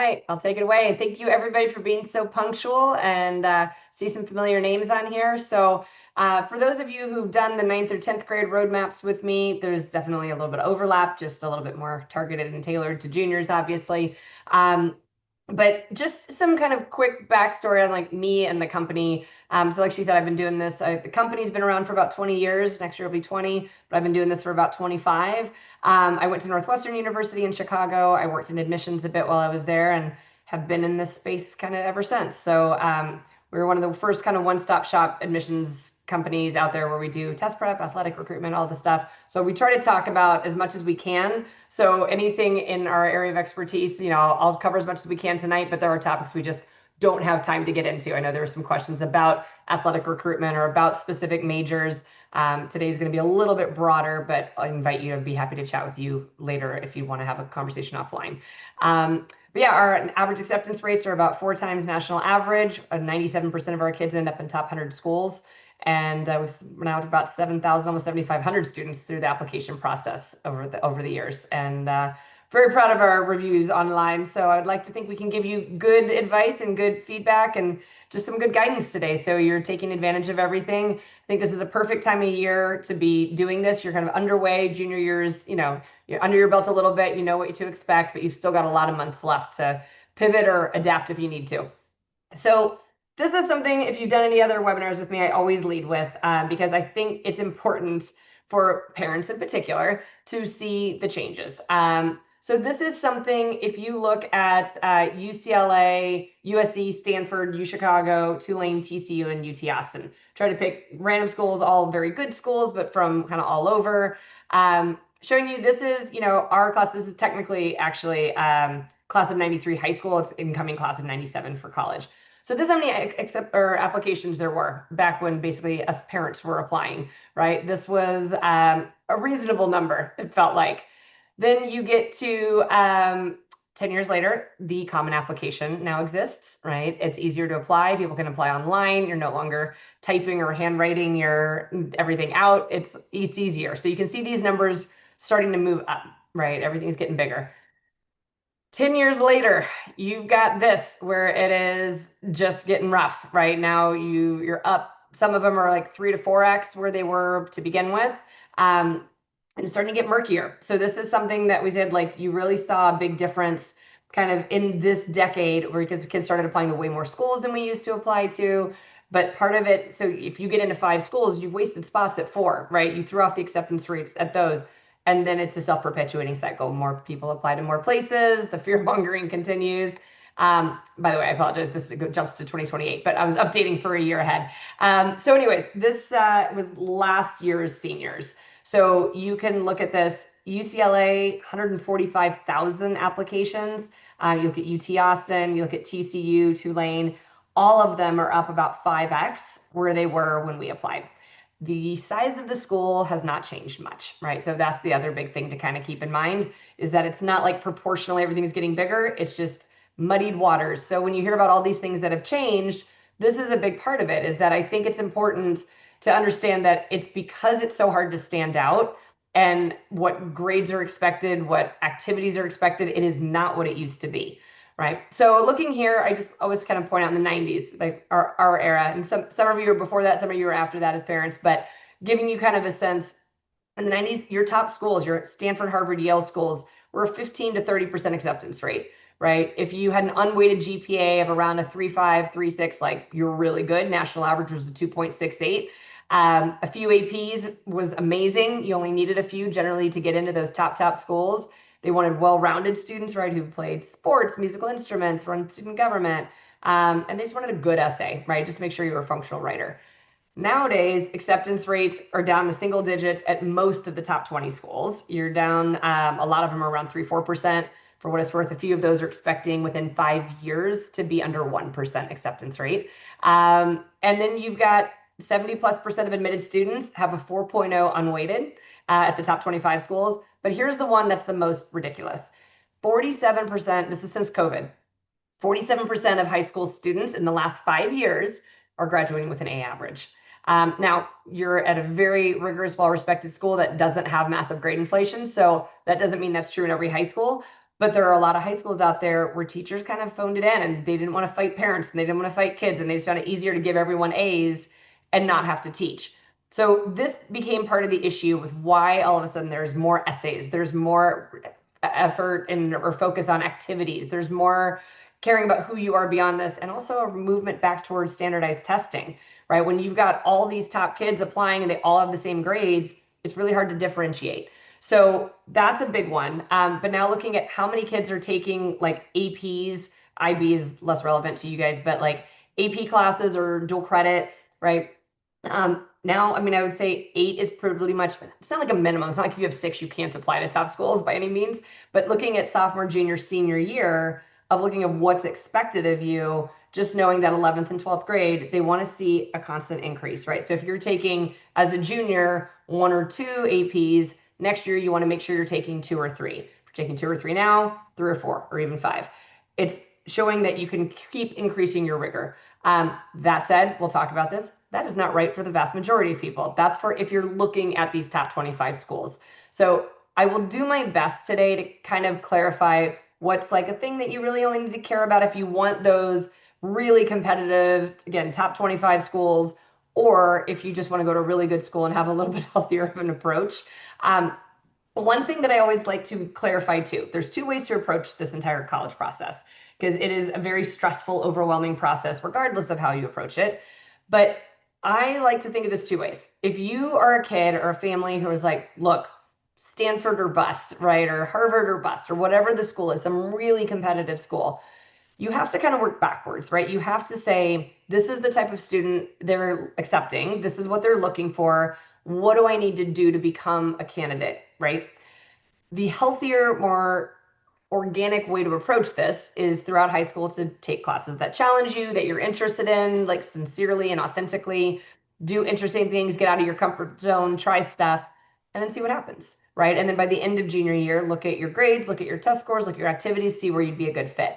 right, I'll take it away. And thank you everybody for being so punctual and see some familiar names on here. So for those of you who've done the ninth or 10th grade roadmaps with me, there's definitely a little bit of overlap, just a little bit more targeted and tailored to juniors, obviously. Um, but just some kind of quick backstory on like me and the company. So like she said, I've been doing this. The company's been around for about 20 years. Next year will be 20, but I've been doing this for about 25. I went to Northwestern University in Chicago. I worked in admissions a bit while I was there and have been in this space kind of ever since. So we were one of the first kind of one-stop shop admissions companies out there where we do test prep, athletic recruitment, all the stuff. So we try to talk about as much as we can. So anything in our area of expertise, I'll cover as much as we can tonight, but there are topics we just don't have time to get into. I know there were some questions about athletic recruitment or about specific majors. Today is going to be a little bit broader, but I invite you to be happy to chat with you later if you want to have a conversation offline. But yeah, our average acceptance rates are about 4 times national average. 97% of our kids end up in top 100 schools. And we're now at about 7,000, almost 7,500 students through the application process over the years. And very proud of our reviews online. So I'd like to think we can give you good advice and good feedback and just some good guidance today. So you're taking advantage of everything. I think this is a perfect time of year to be doing this. You're kind of underway, junior years, you're under your belt a little bit, you know what to expect, but you've still got a lot of months left to pivot or adapt if you need to. So this is something, if you've done any other webinars with me, I always lead with because I think it's important for parents in particular to see the changes. So this is something, if you look at UCLA, USC, Stanford, UChicago, Tulane, TCU, and UT Austin. Try to pick random schools, all very good schools, but from kind of all over. Showing you, this is, our class. This is technically actually class of 93 high school. It's incoming class of 97 for college. So this is how many applications there were back when basically us parents were applying, right? This was a reasonable number, it felt like. Then you get to 10 years later, the common application now exists, right? It's easier to apply. People can apply online. You're no longer typing or handwriting your everything out. It's easier. So you can see these numbers starting to move up, right? Everything's getting bigger. 10 years later, you've got this where it is just getting rough. Right now, you're up. Some of them are like 3 to 4x where they were to begin with. And it's starting to get murkier. So this is something that we said, like, you really saw a big difference kind of in this decade because kids started applying to way more schools than we used to apply to. But part of it, so if you get into 5 schools, you've wasted spots at 4, right? You threw off the acceptance rate at those. And then it's a self-perpetuating cycle. More people apply to more places. The fear-mongering continues. By the way, I apologize. This jumps to 2028, but I was updating for a year ahead. So anyways, this was last year's seniors. So you can look at this. UCLA, 145,000 applications. You look at UT Austin, you look at TCU, Tulane. All of them are up about 5x where they were when we applied. The size of the school has not changed much, right? So that's the other big thing to kind of keep in mind is that it's not like proportionally everything is getting bigger. It's just muddied waters. So when you hear about all these things that have changed, this is a big part of it, is that I think it's important to understand that it's because it's so hard to stand out and what grades are expected, what activities are expected. It is not what it used to be. Right. So looking here, I just always kind of point out in the 90s, like our era, and some of you were before that, some of you were after that as parents, but giving you kind of a sense in the 90s, your top schools, your Stanford, Harvard, Yale schools were 15 to 30% acceptance rate, right? If you had an unweighted GPA of around a 3.5, 3.6, like you're really good. National average was a 2.68. A few APs was amazing. You only needed a few generally to get into those top schools. They wanted well-rounded students, right, who played sports, musical instruments, run student government, and they just wanted a good essay, right, just make sure you were a functional writer. Nowadays, acceptance rates are down to single digits at most of the top 20 schools. You're down, a lot of them are around 3-4%. For what it's worth, a few of those are expecting within 5 years to be under 1% acceptance rate. And then you've got 70+% of admitted students have a 4.0 unweighted at the top 25 schools. But here's the one that's the most ridiculous. 47%, this is since COVID, 47% of high school students in the last 5 years are graduating with an A average. Now, you're at a very rigorous, well-respected school that doesn't have massive grade inflation, so that doesn't mean that's true in every high school. But there are a lot of high schools out there where teachers kind of phoned it in and they didn't want to fight parents and they didn't want to fight kids and they just found it easier to give everyone A's and not have to teach. So this became part of the issue with why all of a sudden there's more essays, there's more effort and or focus on activities, there's more caring about who you are beyond this, and also a movement back towards standardized testing, right? When you've got all these top kids applying and they all have the same grades, it's really hard to differentiate. So that's a big one. But now looking at how many kids are taking like APs, IB is less relevant to you guys, but like AP classes or dual credit, right? Now, I mean, I would say 8 is pretty much, it's not like a minimum. It's not like if you have 6, you can't apply to top schools by any means. But looking at sophomore, junior, senior year of looking at what's expected of you, just knowing that 11th and 12th grade, they want to see a constant increase, right? So if you're taking as a junior 1 or 2 APs, next year you want to make sure you're taking 2 or 3. If you're taking 2 or 3 now, 3 or 4, or even 5. It's showing that you can keep increasing your rigor. That said, we'll talk about this. That is not right for the vast majority of people. That's for if you're looking at these top 25 schools. So I will do my best today to kind of clarify what's like a thing that you really only need to care about if you want those really competitive, again, top 25 schools, or if you just want to go to a really good school and have a little bit healthier of an approach. One thing that I always like to clarify too, there's 2 ways to approach this entire college process because it is a very stressful, overwhelming process, regardless of how you approach it. But I like to think of this 2 ways. If you are a kid or a family who is like, look, Stanford or bust, right? Or Harvard or bust, or whatever the school is, some really competitive school, you have to kind of work backwards, right? You have to say, this is the type of student they're accepting. This is what they're looking for. What do I need to do to become a candidate, right? The healthier, more organic way to approach this is throughout high school to take classes that challenge you, that you're interested in, like sincerely and authentically, do interesting things, get out of your comfort zone, try stuff, and then see what happens, right? And then by the end of junior year, look at your grades, look at your test scores, look at your activities, see where you'd be a good fit.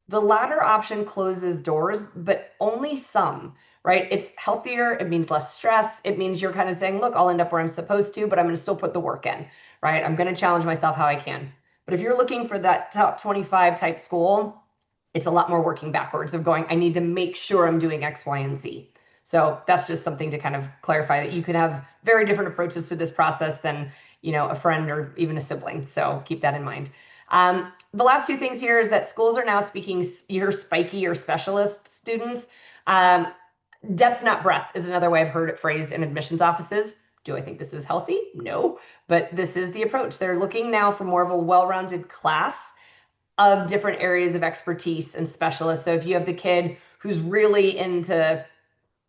The latter option closes doors, but only some, right? It's healthier. It means less stress. It means you're kind of saying, look, I'll end up where I'm supposed to, but I'm going to still put the work in, right? I'm going to challenge myself how I can. But if you're looking for that top 25 type school, it's a lot more working backwards of going, I need to make sure I'm doing X, Y, and Z. So that's just something to kind of clarify that you can have very different approaches to this process than, a friend or even a sibling. So keep that in mind. The last 2 things here is that schools are now speaking your spiky or specialist students. Depth, not breadth, is another way I've heard it phrased in admissions offices. Do I think this is healthy? No, but this is the approach. They're looking now for more of a well-rounded class of different areas of expertise and specialists. So if you have the kid who's really into,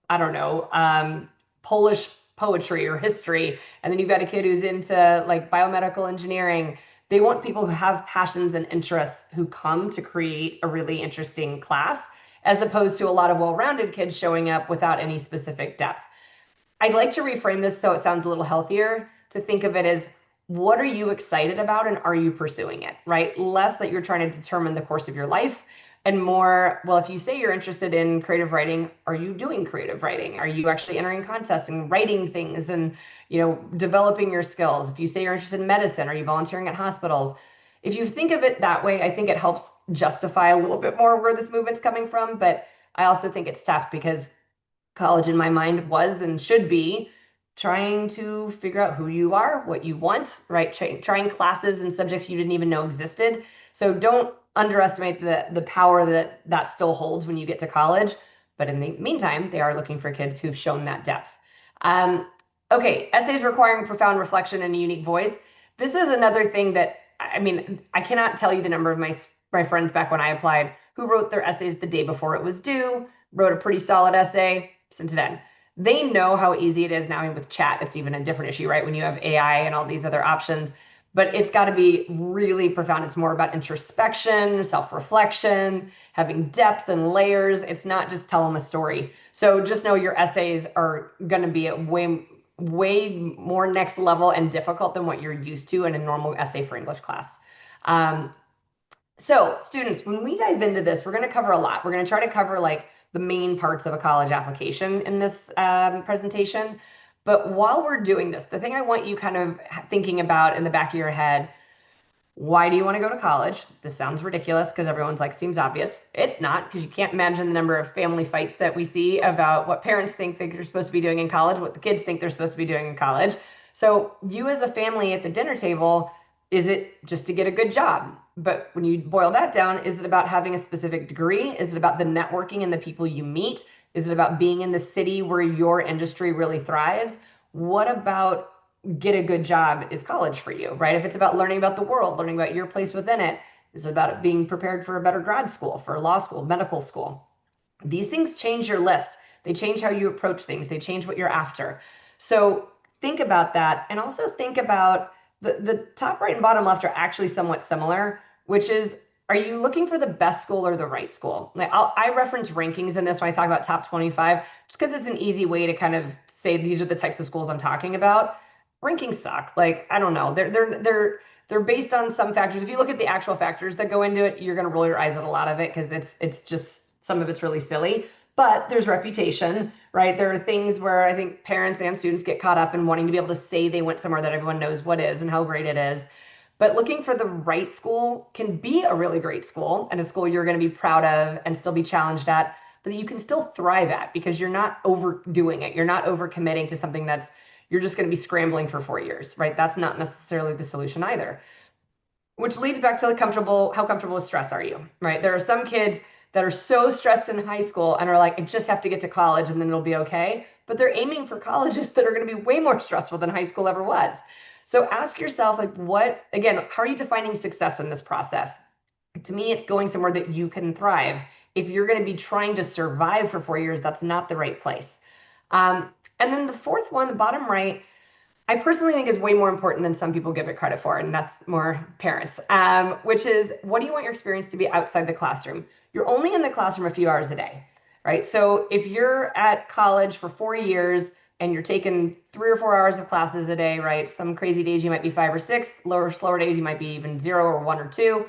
I don't know, Polish poetry or history, and then you've got a kid who's into like biomedical engineering, they want people who have passions and interests who come to create a really interesting class, as opposed to a lot of well-rounded kids showing up without any specific depth. I'd like to reframe this so it sounds a little healthier, to think of it as, what are you excited about and are you pursuing it, right? Less that you're trying to determine the course of your life, and more, well, if you say you're interested in creative writing, are you doing creative writing? Are you actually entering contests and writing things and, developing your skills? If you say you're interested in medicine, are you volunteering at hospitals? If you think of it that way, I think it helps justify a little bit more where this movement's coming from. But I also think it's tough because college in my mind was and should be trying to figure out who you are, what you want, right? Trying classes and subjects you didn't even know existed. So don't underestimate the power that still holds when you get to college. But in the meantime, they are looking for kids who've shown that depth. Okay, essays requiring profound reflection and a unique voice. This is another thing that, I mean, I cannot tell you the number of my friends back when I applied who wrote their essays the day before it was due, wrote a pretty solid essay, sent it in. They know how easy it is now with chat. It's even a different issue, right? When you have AI and all these other options, but it's got to be really profound. It's more about introspection, self-reflection, having depth and layers. It's not just tell them a story. So just know your essays are going to be way more next level and difficult than what you're used to in a normal essay for English class. So students, when we dive into this, we're going to cover a lot. We're going to try to cover like the main parts of a college application in this presentation. But while we're doing this, the thing I want you kind of thinking about in the back of your head, Why do you want to go to college? This sounds ridiculous because everyone's like, seems obvious. It's not, because you can't imagine the number of family fights that we see about what parents think they're supposed to be doing in college, what the kids think they're supposed to be doing in college. So, you as a family at the dinner table, is it just to get a good job? But when you boil that down, is it about having a specific degree? Is it about the networking and the people you meet? Is it about being in the city where your industry really thrives? What about get a good job is college for you, right? If it's about learning about the world, learning about your place within it, is it about being prepared for a better grad school, for law school, medical school? These things change your list. They change how you approach things. They change what you're after. So think about that. And also think about the top right and bottom left are actually somewhat similar, which is, are you looking for the best school or the right school? Like I reference rankings in this when I talk about top 25, just because it's an easy way to kind of say these are the types of schools I'm talking about. Rankings suck. Like, I don't know. They're based on some factors. If you look at the actual factors that go into it, you're going to roll your eyes at a lot of it because it's just some of it's really silly. But there's reputation, right? There are things where I think parents and students get caught up in wanting to be able to say they went somewhere that everyone knows what is and how great it is. But looking for the right school can be a really great school and a school you're going to be proud of and still be challenged at, but that you can still thrive at because you're not overdoing it. You're not overcommitting to something that's you're just going to be scrambling for 4 years, right? That's not necessarily the solution either. Which leads back to how comfortable with stress are you, right? There are some kids that are so stressed in high school and are like, I just have to get to college and then it'll be okay. But they're aiming for colleges that are going to be way more stressful than high school ever was. So ask yourself, like, again, how are you defining success in this process? To me, it's going somewhere that you can thrive. If you're going to be trying to survive for 4 years, that's not the right place. And then the fourth one, the bottom right, I personally think is way more important than some people give it credit for, and that's more parents, which is, what do you want your experience to be outside the classroom? You're only in the classroom a few hours a day, right? So if you're at college for 4 years and you're taking 3 or 4 hours of classes a day, right? Some crazy days you might be 5 or 6, slower days you might be even 0 or 1 or 2.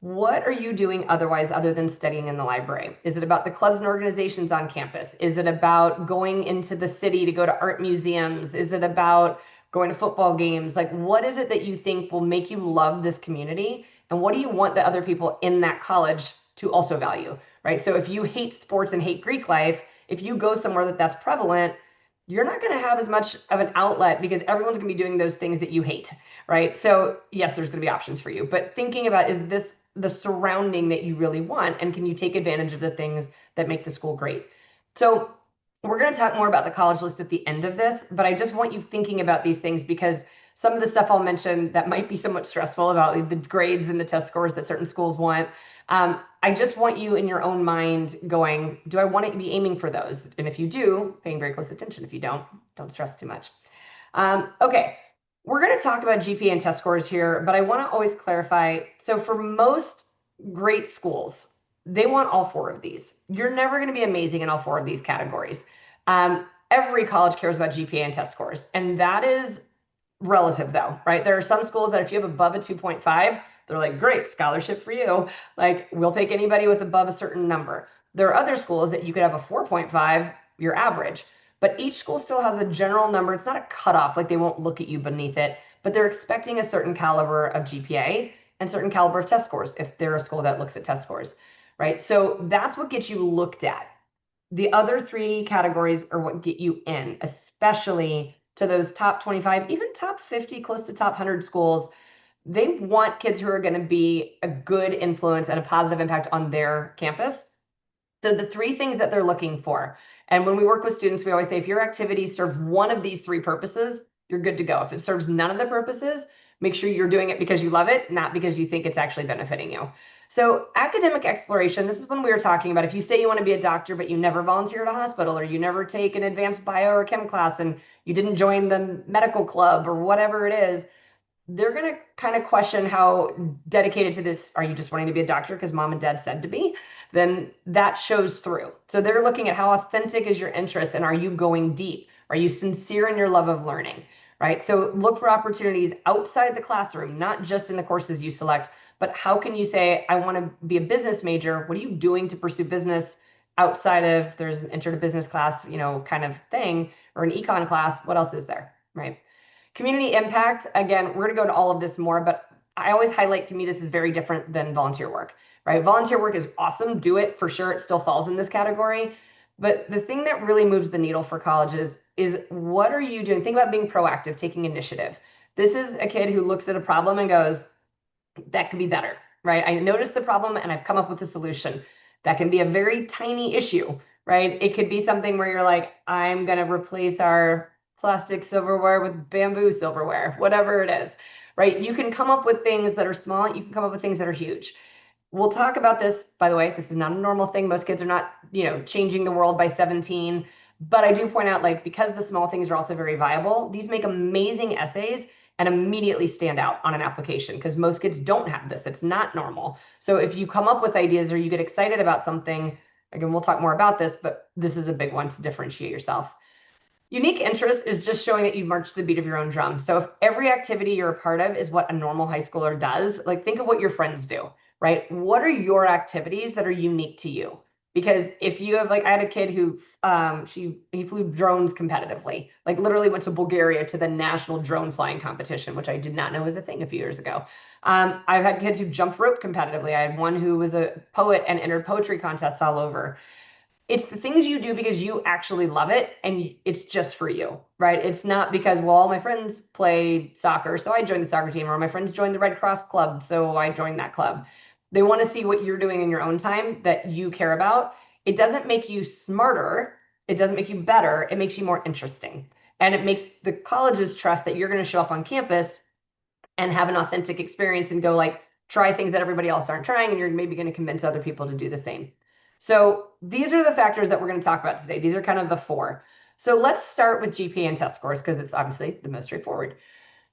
What are you doing otherwise other than studying in the library? Is it about the clubs and organizations on campus? Is it about going into the city to go to art museums? Is it about going to football games? Like, what is it that you think will make you love this community? And what do you want the other people in that college to also value, right? So if you hate sports and hate Greek life, if you go somewhere that's prevalent, you're not going to have as much of an outlet because everyone's going to be doing those things that you hate, right? So yes, there's going to be options for you, but thinking about, is this the surrounding that you really want, and can you take advantage of the things that make the school great? So we're going to talk more about the college list at the end of this, but I just want you thinking about these things because some of the stuff I'll mention that might be somewhat stressful about the grades and the test scores that certain schools want. I just want you in your own mind going, do I want to be aiming for those? And if you do, paying very close attention. If you don't stress too much. Okay, we're going to talk about GPA and test scores here, but I want to always clarify. So for most great schools, they want all four of these. You're never going to be amazing in all four of these categories. Every college cares about GPA and test scores, and that is relative though, right? There are some schools that if you have above a 2.5, they're like, great, scholarship for you. Like, we'll take anybody with above a certain number. There are other schools that you could have a 4.5, your average. But each school still has a general number. It's not a cutoff, like they won't look at you beneath it, but they're expecting a certain caliber of GPA and certain caliber of test scores if they're a school that looks at test scores, right? So that's what gets you looked at. The other three categories are what get you in, especially to those top 25, even top 50, close to top 100 schools. They want kids who are going to be a good influence and a positive impact on their campus. So the three things that they're looking for, and when we work with students, we always say, if your activities serve one of these three purposes, you're good to go. If it serves none of the purposes, make sure you're doing it because you love it, not because you think it's actually benefiting you. So academic exploration, this is when we were talking about, if you say you want to be a doctor, but you never volunteer at a hospital, or you never take an advanced bio or chem class, and you didn't join the medical club or whatever it is, they're going to kind of question how dedicated to this are you, just wanting to be a doctor because mom and dad said to be? Then that shows through. So they're looking at how authentic is your interest, and are you going deep? Are you sincere in your love of learning, right? So look for opportunities outside the classroom, not just in the courses you select, but how can you say, I want to be a business major. What are you doing to pursue business outside of, there's an intro to business class, kind of thing, or an econ class? What else is there, right? Community impact, again, we're going to go into all of this more, but I always highlight, to me, this is very different than volunteer work, right? Volunteer work is awesome. Do it for sure. It still falls in this category. But the thing that really moves the needle for colleges is, what are you doing? Think about being proactive, taking initiative. This is a kid who looks at a problem and goes, that could be better, right? I noticed the problem and I've come up with a solution. That can be a very tiny issue, right? It could be something where you're like, I'm going to replace our plastic silverware with bamboo silverware, whatever it is, right? You can come up with things that are small. You can come up with things that are huge. We'll talk about this, by the way. This is not a normal thing. Most kids are not, changing the world by 17. But I do point out, like, because the small things are also very viable, these make amazing essays and immediately stand out on an application, because most kids don't have this. It's not normal. So if you come up with ideas or you get excited about something, again, we'll talk more about this, but this is a big one to differentiate yourself. Unique interest is just showing that you march to the beat of your own drum. So if every activity you're a part of is what a normal high schooler does, like, think of what your friends do, right? What are your activities that are unique to you? Because if you have, like, I had a kid who he flew drones competitively, like literally went to Bulgaria to the national drone flying competition, which I did not know was a thing a few years ago. I've had kids who jumped rope competitively. I had one who was a poet and entered poetry contests all over. It's the things you do because you actually love it and it's just for you, right? It's not because, well, all my friends play soccer, so I joined the soccer team, or my friends joined the Red Cross Club, so I joined that club. They want to see what you're doing in your own time that you care about. It doesn't make you smarter. It doesn't make you better. It makes you more interesting. And it makes the colleges trust that you're going to show up on campus and have an authentic experience and go, like, try things that everybody else aren't trying, and you're maybe going to convince other people to do the same. So these are the factors that we're going to talk about today. These are kind of the four. So let's start with GPA and test scores, because it's obviously the most straightforward.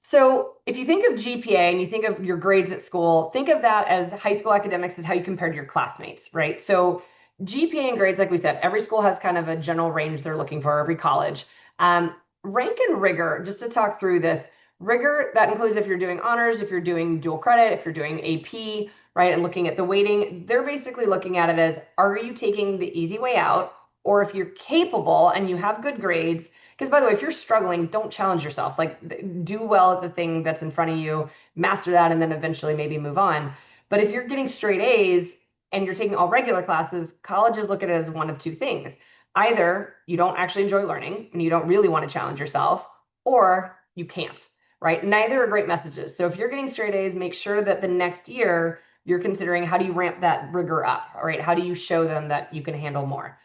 So if you think of GPA and you think of your grades at school, think of that as high school academics is how you compare to your classmates, right? So GPA and grades, like we said, every school has kind of a general range they're looking for, every college. Rank and rigor, just to talk through this, rigor, that includes if you're doing honors, if you're doing dual credit, if you're doing AP, right, and looking at the weighting, they're basically looking at it as, are you taking the easy way out? Or if you're capable and you have good grades, because, by the way, if you're struggling, don't challenge yourself. Like, do well at the thing that's in front of you, master that, and then eventually maybe move on. But if you're getting straight A's and you're taking all regular classes, colleges look at it as one of two things. Either you don't actually enjoy learning and you don't really want to challenge yourself, or you can't, right? Neither are great messages. So if you're getting straight A's, make sure that the next year you're considering, how do you ramp that rigor up, right? How do you show them that you can handle more?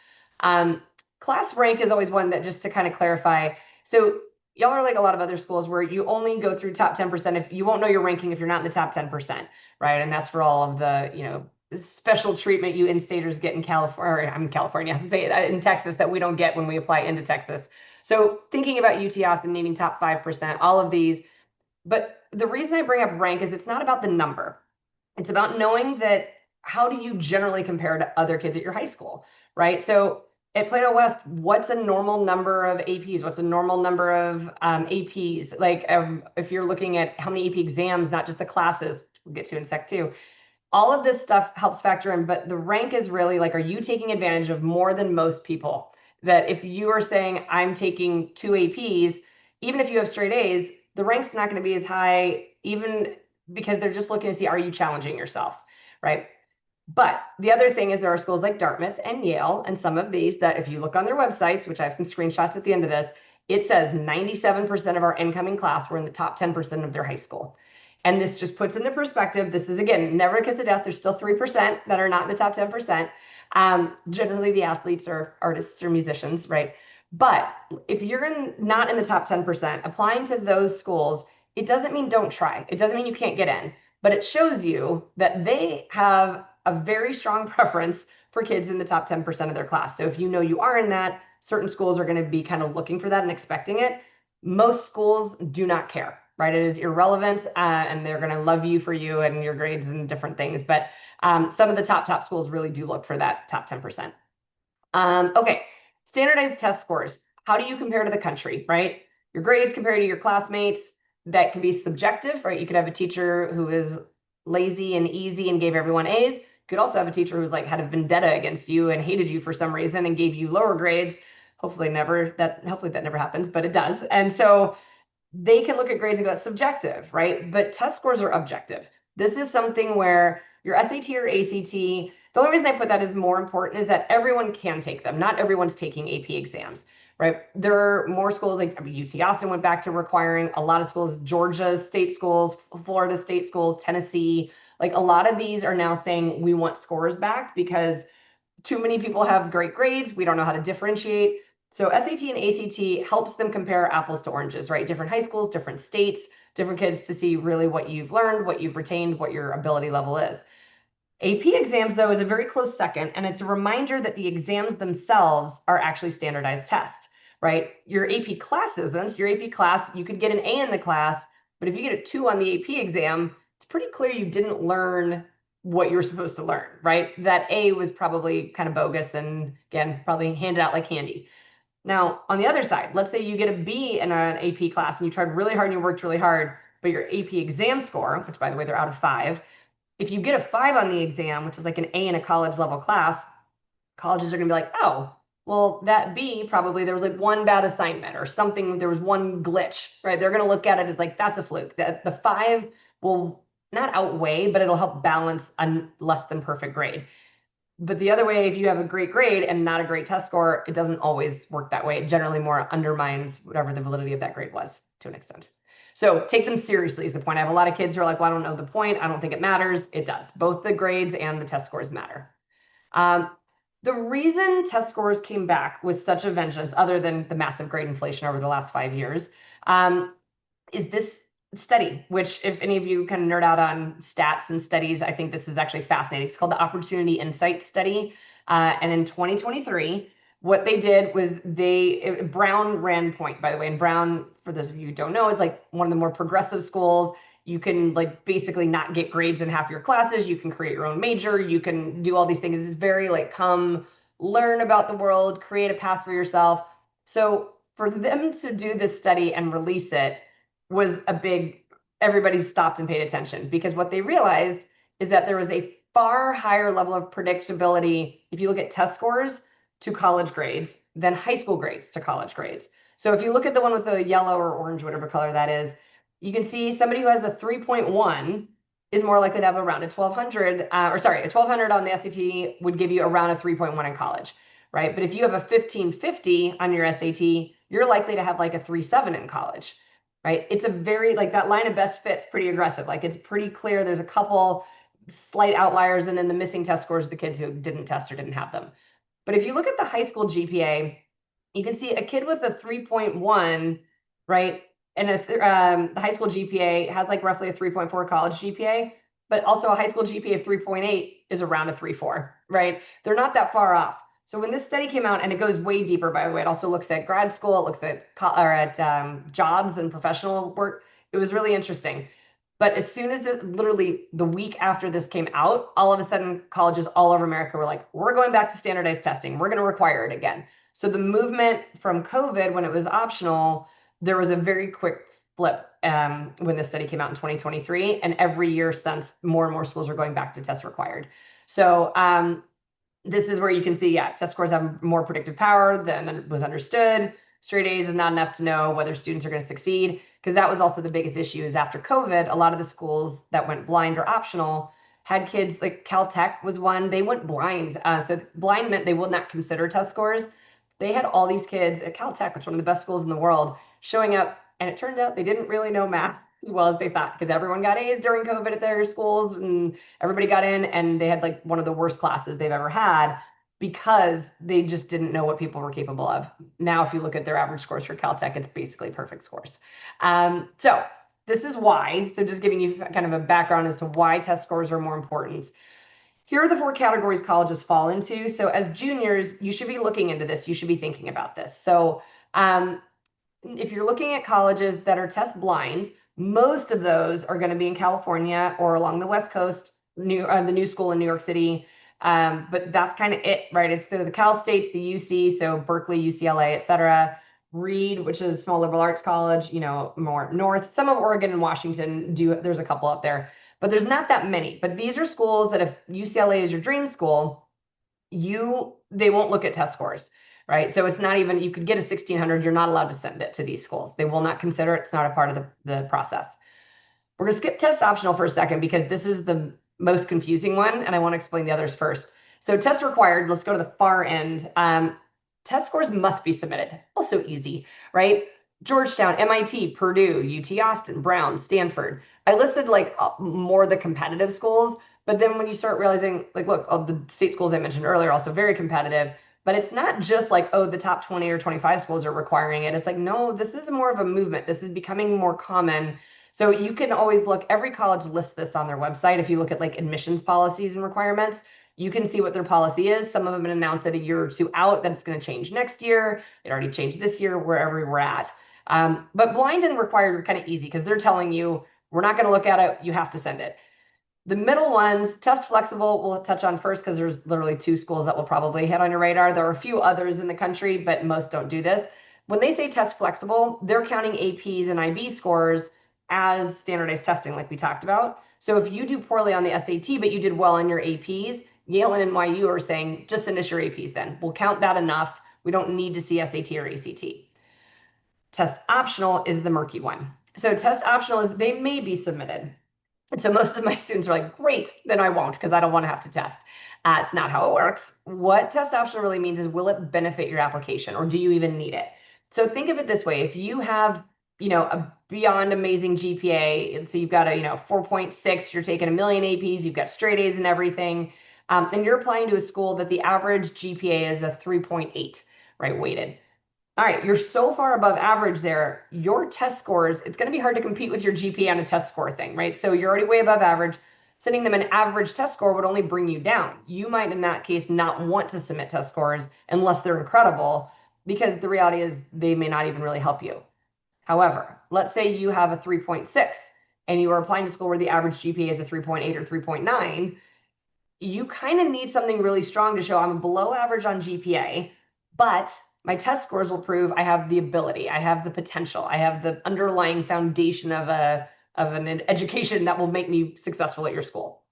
Class rank is always one that, just to kind of clarify. So y'all are like a lot of other schools where you only go through top 10%. If you won't know your ranking if you're not in the top 10%, right? And that's for all of the, special treatment you in-staters get in California, I'm in California, I have to say it, in Texas, that we don't get when we apply into Texas. So thinking about UT Austin needing top 5%, all of these. But the reason I bring up rank is it's not about the number. It's about knowing that, how do you generally compare to other kids at your high school, right? So at Plato West, what's a normal number of APs? What's a normal number of APs? Like, if you're looking at how many AP exams, not just the classes, we'll get to in sec two. All of this stuff helps factor in, but the rank is really like, are you taking advantage of more than most people? That if you are saying, I'm taking 2 APs, even if you have straight A's, the rank's not going to be as high, even because they're just looking to see, are you challenging yourself, right? But the other thing is, there are schools like Dartmouth and Yale and some of these that, if you look on their websites, which I have some screenshots at the end of this, it says 97% of our incoming class were in the top 10% of their high school. And this just puts into perspective, this is, again, never a kiss of death. There's still 3% that are not in the top 10%. Generally, the athletes or artists or musicians, right? But if you're not in the top 10%, applying to those schools, it doesn't mean don't try. It doesn't mean you can't get in, but it shows you that they have a very strong preference for kids in the top 10% of their class. So if you know you are in that, certain schools are going to be kind of looking for that and expecting it. Most schools do not care, right? It is irrelevant, and they're going to love you for you and your grades and different things. But some of the top schools really do look for that top 10%. Okay, standardized test scores. How do you compare to the country, right? Your grades compared to your classmates, that can be subjective, right? You could have a teacher who is lazy and easy and gave everyone A's. You could also have a teacher who's like had a vendetta against you and hated you for some reason and gave you lower grades. Hopefully that never happens, but it does. And so they can look at grades and go, it's subjective, right? But test scores are objective. This is something where your SAT or ACT, the only reason I put that is more important is that everyone can take them. Not everyone's taking AP exams, right? There are more schools like UT Austin went back to requiring a lot of schools, Georgia state schools, Florida state schools, Tennessee. Like a lot of these are now saying we want scores back because too many people have great grades. We don't know how to differentiate. So SAT and ACT helps them compare apples to oranges, right? Different high schools, different states, different kids to see really what you've learned, what you've retained, what your ability level is. AP exams, though, is a very close second, and it's a reminder that the exams themselves are actually standardized tests, right? Your AP class isn't. Your AP class, you could get an A in the class, but if you get a 2 on the AP exam, it's pretty clear you didn't learn what you're supposed to learn, right? That A was probably kind of bogus and, again, probably handed out like candy. Now, on the other side, let's say you get a B in an AP class and you tried really hard and you worked really hard, but your AP exam score, which by the way, they're out of 5, if you get a 5 on the exam, which is like an A in a college level class, colleges are going to be like, oh, well, that B probably there was like one bad assignment or something, there was one glitch, right? They're going to look at it as like, that's a fluke. That the 5 will not outweigh, but it'll help balance a less than perfect grade. But the other way, if you have a great grade and not a great test score, it doesn't always work that way. It generally more undermines whatever the validity of that grade was to an extent. So take them seriously is the point. I have a lot of kids who are like, well, I don't know the point. I don't think it matters. It does. Both the grades and the test scores matter. The reason test scores came back with such a vengeance, other than the massive grade inflation over the last 5 years, is this study, which if any of you kind of nerd out on stats and studies, I think this is actually fascinating. It's called the Opportunity Insight Study. And in 2023, what they did was Brown ran point, by the way, and Brown, for those of you who don't know, is like one of the more progressive schools. You can like basically not get grades in half your classes. You can create your own major. You can do all these things. It's very like come learn about the world, create a path for yourself. So for them to do this study and release it was a big, everybody stopped and paid attention because what they realized is that there was a far higher level of predictability if you look at test scores to college grades than high school grades to college grades. So if you look at the one with the yellow or orange, whatever color that is, you can see somebody who has a 3.1 is more likely to have around a 1200, a 1200 on the SAT would give you around a 3.1 in college, right? But if you have a 1550 on your SAT, you're likely to have like a 3.7 in college, right? It's a very, like that line of best fit's pretty aggressive. Like it's pretty clear there's a couple slight outliers and then the missing test scores, the kids who didn't test or didn't have them. But if you look at the high school GPA, you can see a kid with a 3.1, right? And the high school GPA has like roughly a 3.4 college GPA, but also a high school GPA of 3.8 is around a 3.4, right? They're not that far off. So when this study came out, and it goes way deeper, by the way, it also looks at grad school, it looks at jobs and professional work. It was really interesting. But as soon as this, literally the week after this came out, all of a sudden colleges all over America were like, we're going back to standardized testing. We're going to require it again. So the movement from COVID, when it was optional, there was a very quick flip when this study came out in 2023. And every year since, more and more schools are going back to test required. So this is where you can see, yeah, test scores have more predictive power than was understood. Straight A's is not enough to know whether students are going to succeed, because that was also the biggest issue is after COVID, a lot of the schools that went blind or optional had kids like Caltech was one, they went blind. So blind meant they would not consider test scores. They had all these kids at Caltech, which is one of the best schools in the world, showing up, and it turned out they didn't really know math as well as they thought because everyone got A's during COVID at their schools and everybody got in, and they had like one of the worst classes they've ever had because they just didn't know what people were capable of. Now, if you look at their average scores for Caltech, it's basically perfect scores. So this is why, so just giving you kind of a background as to why test scores are more important. Here are the 4 categories colleges fall into. So as juniors, you should be looking into this. You should be thinking about this. So if you're looking at colleges that are test blind, most of those are going to be in California or along the West Coast, the new school in New York City. But that's kind of it, right? It's the Cal States, the UC, so Berkeley, UCLA, et cetera. Reed, which is small liberal arts college, more north. Some of Oregon and Washington there's a couple out there, but there's not that many. But these are schools that if UCLA is your dream school, they won't look at test scores. right? So it's not even, you could get a 1600, you're not allowed to send it to these schools. They will not consider it. It's not a part of the process. We're going to skip test optional for a second because this is the most confusing one, and I want to explain the others first. So test required, let's go to the far end. Test scores must be submitted. Also easy, right? Georgetown, MIT, Purdue, UT Austin, Brown, Stanford. I listed like more of the competitive schools, but then when you start realizing, like, look, all the state schools I mentioned earlier are also very competitive, but it's not just like, oh, the top 20 or 25 schools are requiring it. It's like, no, this is more of a movement. This is becoming more common. So you can always look, every college lists this on their website. If you look at like admissions policies and requirements, you can see what their policy is. Some of them have been announced at a year or two out that it's going to change next year. It already changed this year, wherever we're at. But blind and required are kind of easy because they're telling you, we're not going to look at it. You have to send it. The middle ones, test flexible, we'll touch on first because there's literally 2 schools that will probably hit on your radar. There are a few others in the country, but most don't do this. When they say test flexible, they're counting APs and IB scores as standardized testing, like we talked about. So if you do poorly on the SAT, but you did well on your APs, Yale and NYU are saying, just finish your APs then. We'll count that enough. We don't need to see SAT or ACT. Test optional is the murky one. So test optional is they may be submitted. And so most of my students are like, great, then I won't because I don't want to have to test. It's not how it works. What test optional really means is, will it benefit your application or do you even need it? So think of it this way. If you have, a beyond amazing GPA, and so you've got a, 4.6, you're taking a million APs, you've got straight A's and everything, and you're applying to a school that the average GPA is a 3.8, right, weighted. All right, you're so far above average there, your test scores, it's going to be hard to compete with your GPA on a test score thing, right? So you're already way above average. Sending them an average test score would only bring you down. You might, in that case, not want to submit test scores unless they're incredible, because the reality is they may not even really help you. However, let's say you have a 3.6 and you are applying to school where the average GPA is a 3.8 or 3.9. You kind of need something really strong to show I'm below average on GPA, but my test scores will prove I have the ability, I have the potential, I have the underlying foundation of an education that will make me successful at your school,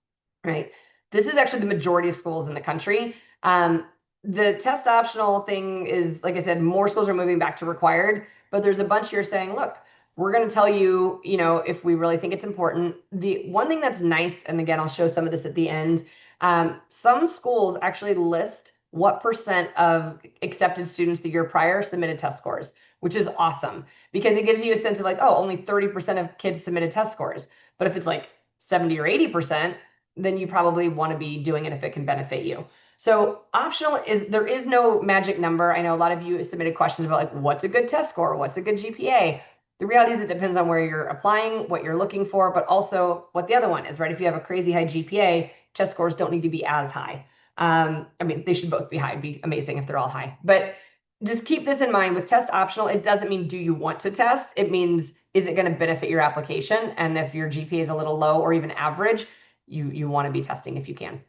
right? This is actually the majority of schools in the country. The test optional thing is, like I said, more schools are moving back to required, but there's a bunch here saying, look, we're going to tell you, if we really think it's important. The one thing that's nice, and again, I'll show some of this at the end, some schools actually list what % of accepted students the year prior submitted test scores, which is awesome because it gives you a sense of like, oh, only 30% of kids submitted test scores. But if it's like 70 or 80%, then you probably want to be doing it if it can benefit you. So optional there is no magic number. I know a lot of you submitted questions about like, what's a good test score? What's a good GPA? The reality is it depends on where you're applying, what you're looking for, but also what the other one is, right? If you have a crazy high GPA, test scores don't need to be as high. They should both be high. It'd be amazing if they're all high. But just keep this in mind. With test optional, it doesn't mean do you want to test? It means, is it going to benefit your application? And if your GPA is a little low or even average, you want to be testing if you can.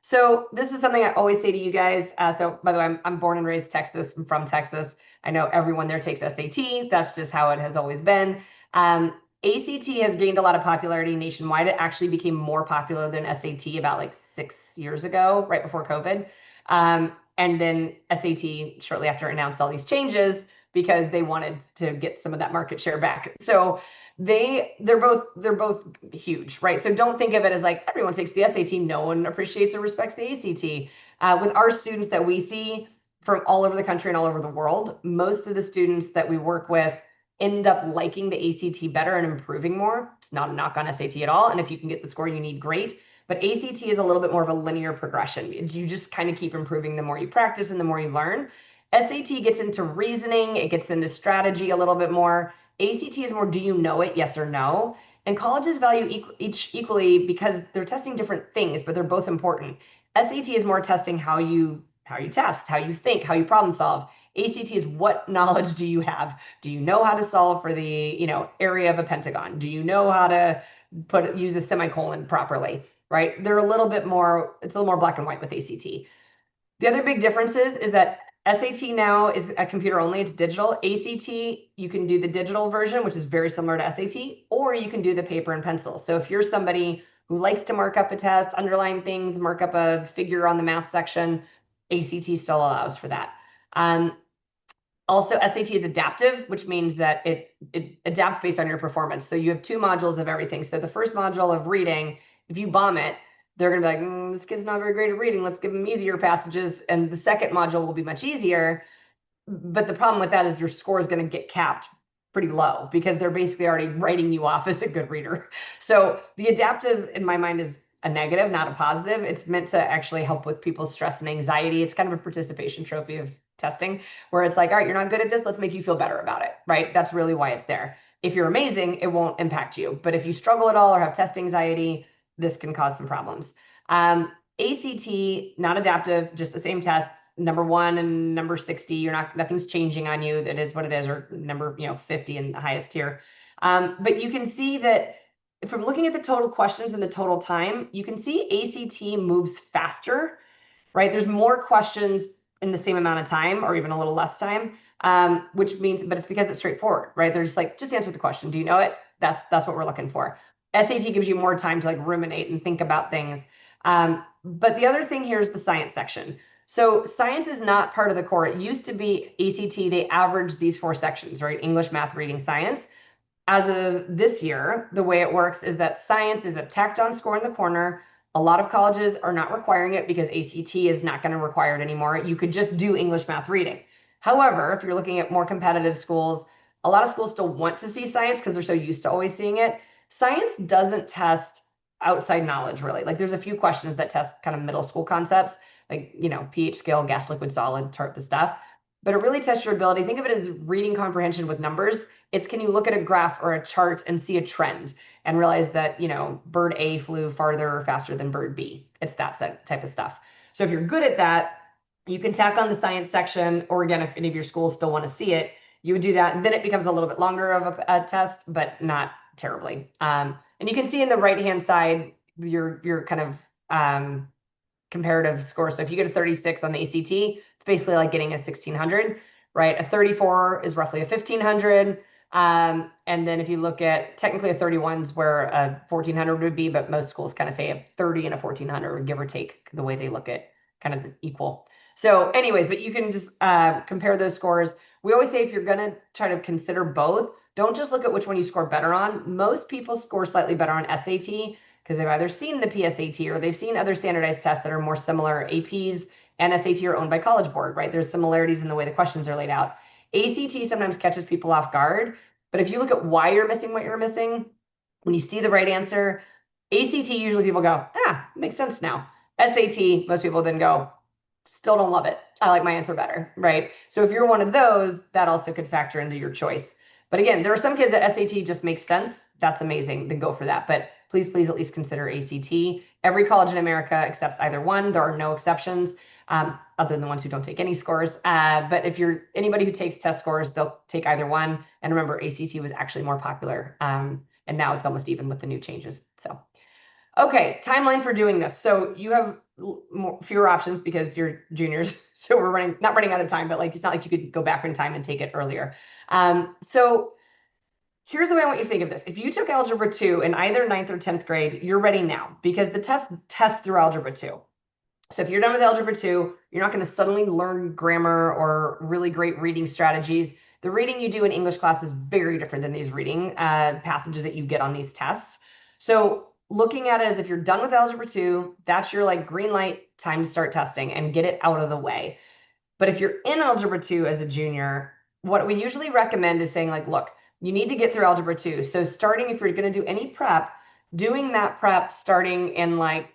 So this is something I always say to you guys. So by the way, I'm born and raised Texas. I'm from Texas. I know everyone there takes SAT. That's just how it has always been. ACT has gained a lot of popularity nationwide. It actually became more popular than SAT about like 6 years ago, right before COVID. And then SAT shortly after announced all these changes because they wanted to get some of that market share back. So they're both huge, right? So don't think of it as like everyone takes the SAT. No one appreciates or respects the ACT. With our students that we see from all over the country and all over the world, most of the students that we work with end up liking the ACT better and improving more. It's not a knock on SAT at all. And if you can get the score you need, great. But ACT is a little bit more of a linear progression. You just kind of keep improving the more you practice and the more you learn. SAT gets into reasoning. It gets into strategy a little bit more. ACT is more, do you know it? Yes or no. And colleges value each equally because they're testing different things, but they're both important. SAT is more testing how you test, how you think, how you problem solve. ACT is what knowledge do you have? Do you know how to solve for the area of a pentagon? Do you know how to use a semicolon properly? Right? They're a little bit more, it's a little more black and white with ACT. The other big difference is that SAT now is a computer only, it's digital. ACT, you can do the digital version, which is very similar to SAT, or you can do the paper and pencil. So if you're somebody who likes to mark up a test, underline things, mark up a figure on the math section, ACT still allows for that. Um, Also, SAT is adaptive, which means that it adapts based on your performance. So you have two modules of everything. So the first module of reading, if you bomb it, they're going to be like, this kid's not very great at reading. Let's give them easier passages. And the second module will be much easier. But the problem with that is your score is going to get capped pretty low because they're basically already writing you off as a good reader. So the adaptive, in my mind, is a negative, not a positive. It's meant to actually help with people's stress and anxiety. It's kind of a participation trophy of testing where it's like, all right, you're not good at this. Let's make you feel better about it, right? That's really why it's there. If you're amazing, it won't impact you. But if you struggle at all or have test anxiety, this can cause some problems. ACT, not adaptive, just the same test. Number 1 and number 60, you're not, nothing's changing on you. That is what it is, or number, 50 in the highest tier. But you can see that from looking at the total questions and the total time, you can see ACT moves faster, right? There's more questions in the same amount of time or even a little less time, which means, but it's because it's straightforward, right? They're just like, just answer the question. Do you know it? That's what we're looking for. SAT gives you more time to like ruminate and think about things. But the other thing here is the science section. So science is not part of the core. It used to be ACT, they averaged these 4 sections, right? English, math, reading, science. As of this year, the way it works is that science is a tacked on score in the corner. A lot of colleges are not requiring it because ACT is not going to require it anymore. You could just do English, math, reading. However, if you're looking at more competitive schools, a lot of schools still want to see science because they're so used to always seeing it. Science doesn't test outside knowledge, really. Like there's a few questions that test kind of middle school concepts, like, pH scale, gas, liquid, solid, type of stuff. But it really tests your ability. Think of it as reading comprehension with numbers. It's can you look at a graph or a chart and see a trend and realize that, bird A flew farther or faster than bird B. It's that type of stuff. So if you're good at that, you can tack on the science section, or again, if any of your schools still want to see it, you would do that. And then it becomes a little bit longer of a test, but not terribly. And you can see in the right-hand side, your kind of comparative score. So if you get a 36 on the ACT, it's basically like getting a 1600, right? A 34 is roughly a 1500. And then if you look at technically a 31 is where a 1400 would be, but most schools kind of say a 30 and a 1400, give or take the way they look at kind of equal. So anyways, but you can just compare those scores. We always say if you're going to try to consider both, don't just look at which one you score better on. Most people score slightly better on SAT because they've either seen the PSAT or they've seen other standardized tests that are more similar. APs and SAT are owned by College Board, right? There's similarities in the way the questions are laid out. ACT sometimes catches people off guard, but if you look at why you're missing what you're missing, when you see the right answer, ACT usually people go, makes sense now. SAT, most people then go, still don't love it. I like my answer better, right? So if you're one of those, that also could factor into your choice. But again, there are some kids that SAT just makes sense. That's amazing. Then go for that. But please at least consider ACT. Every college in America accepts either one. There are no exceptions, other than the ones who don't take any scores. But if you're anybody who takes test scores, they'll take either one. And remember, ACT was actually more popular. And now it's almost even with the new changes. So, okay, timeline for doing this. So you have fewer options because you're juniors. So we're not running out of time, but like it's not like you could go back in time and take it earlier. So here's the way I want you to think of this. If you took Algebra 2 in either 9th or 10th grade, you're ready now because the test through Algebra 2. So if you're done with Algebra 2, you're not going to suddenly learn grammar or really great reading strategies. The reading you do in English class is very different than these reading passages that you get on these tests. So looking at it as if you're done with Algebra 2, that's your like green light time to start testing and get it out of the way. But if you're in Algebra 2 as a junior, what we usually recommend is saying like, look, you need to get through Algebra 2. So starting, if you're going to do any prep, doing that prep starting in like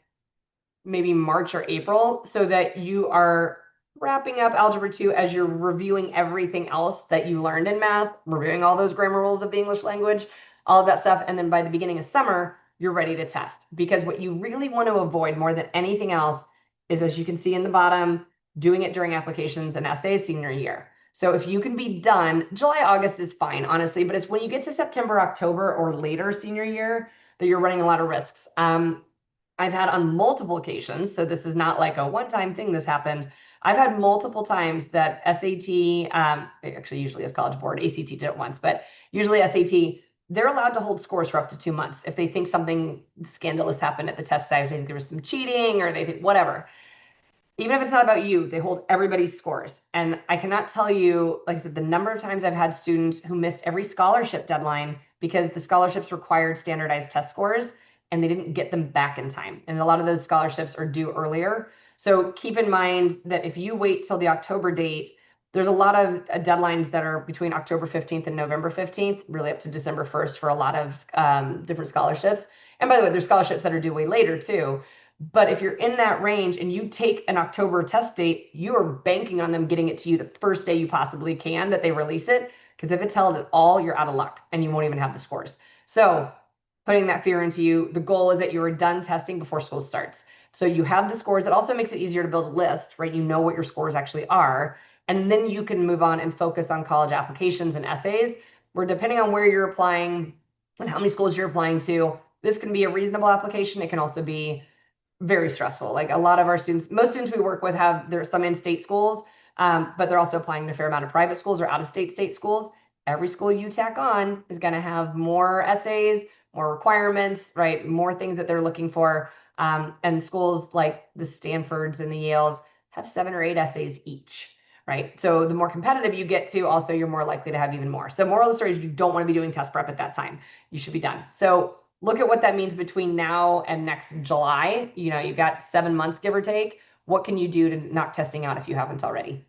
maybe March or April so that you are wrapping up Algebra 2 as you're reviewing everything else that you learned in math, reviewing all those grammar rules of the English language, all of that stuff. And then by the beginning of summer, you're ready to test. Because what you really want to avoid more than anything else is, as you can see in the bottom, doing it during applications and essays senior year. So if you can be done, July, August is fine, honestly, but it's when you get to September, October, or later senior year that you're running a lot of risks. I've had on multiple occasions, so this is not like a one-time thing this happened. I've had multiple times that SAT, actually usually is College Board, ACT did it once, but usually SAT, they're allowed to hold scores for up to 2 months if they think something scandalous happened at the test site, if they think there was some cheating or they think whatever. Even if it's not about you, they hold everybody's scores. And I cannot tell you, like I said, the number of times I've had students who missed every scholarship deadline because the scholarships required standardized test scores and they didn't get them back in time. And a lot of those scholarships are due earlier. So keep in mind that if you wait till the October date, there's a lot of deadlines that are between October 15th and November 15th, really up to December 1st for a lot of different scholarships. And by the way, there's scholarships that are due way later too. But if you're in that range and you take an October test date, you are banking on them getting it to you the first day you possibly can that they release it. Because if it's held at all, you're out of luck and you won't even have the scores. So putting that fear into you, the goal is that you are done testing before school starts. So you have the scores. That also makes it easier to build a list, right? You know what your scores actually are. And then you can move on and focus on college applications and essays, where depending on where you're applying and how many schools you're applying to, this can be a reasonable application. It can also be very stressful. Like a lot of our students, most students we work with have there's some in-state schools, but they're also applying to a fair amount of private schools or out-of-state state schools. Every school you tack on is going to have more essays, more requirements, right? More things that they're looking for. And schools like the Stanfords and the Yales have 7 or 8 essays each, right? So the more competitive you get to, also you're more likely to have even more. So moral of the story is you don't want to be doing test prep at that time. You should be done. So look at what that means between now and next July. You know, you've got 7 months, give or take. What can you do to knock testing out if you haven't already?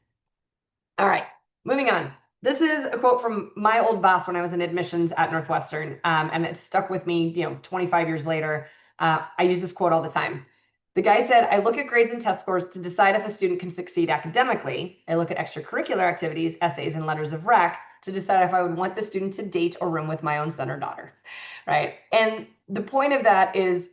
All right, moving on. This is a quote from my old boss when I was in admissions at Northwestern, and it stuck with me, 25 years later. I use this quote all the time. The guy said, I look at grades and test scores to decide if a student can succeed academically. I look at extracurricular activities, essays, and letters of rec to decide if I would want the student to date or room with my own son or daughter, right? And the point of that is,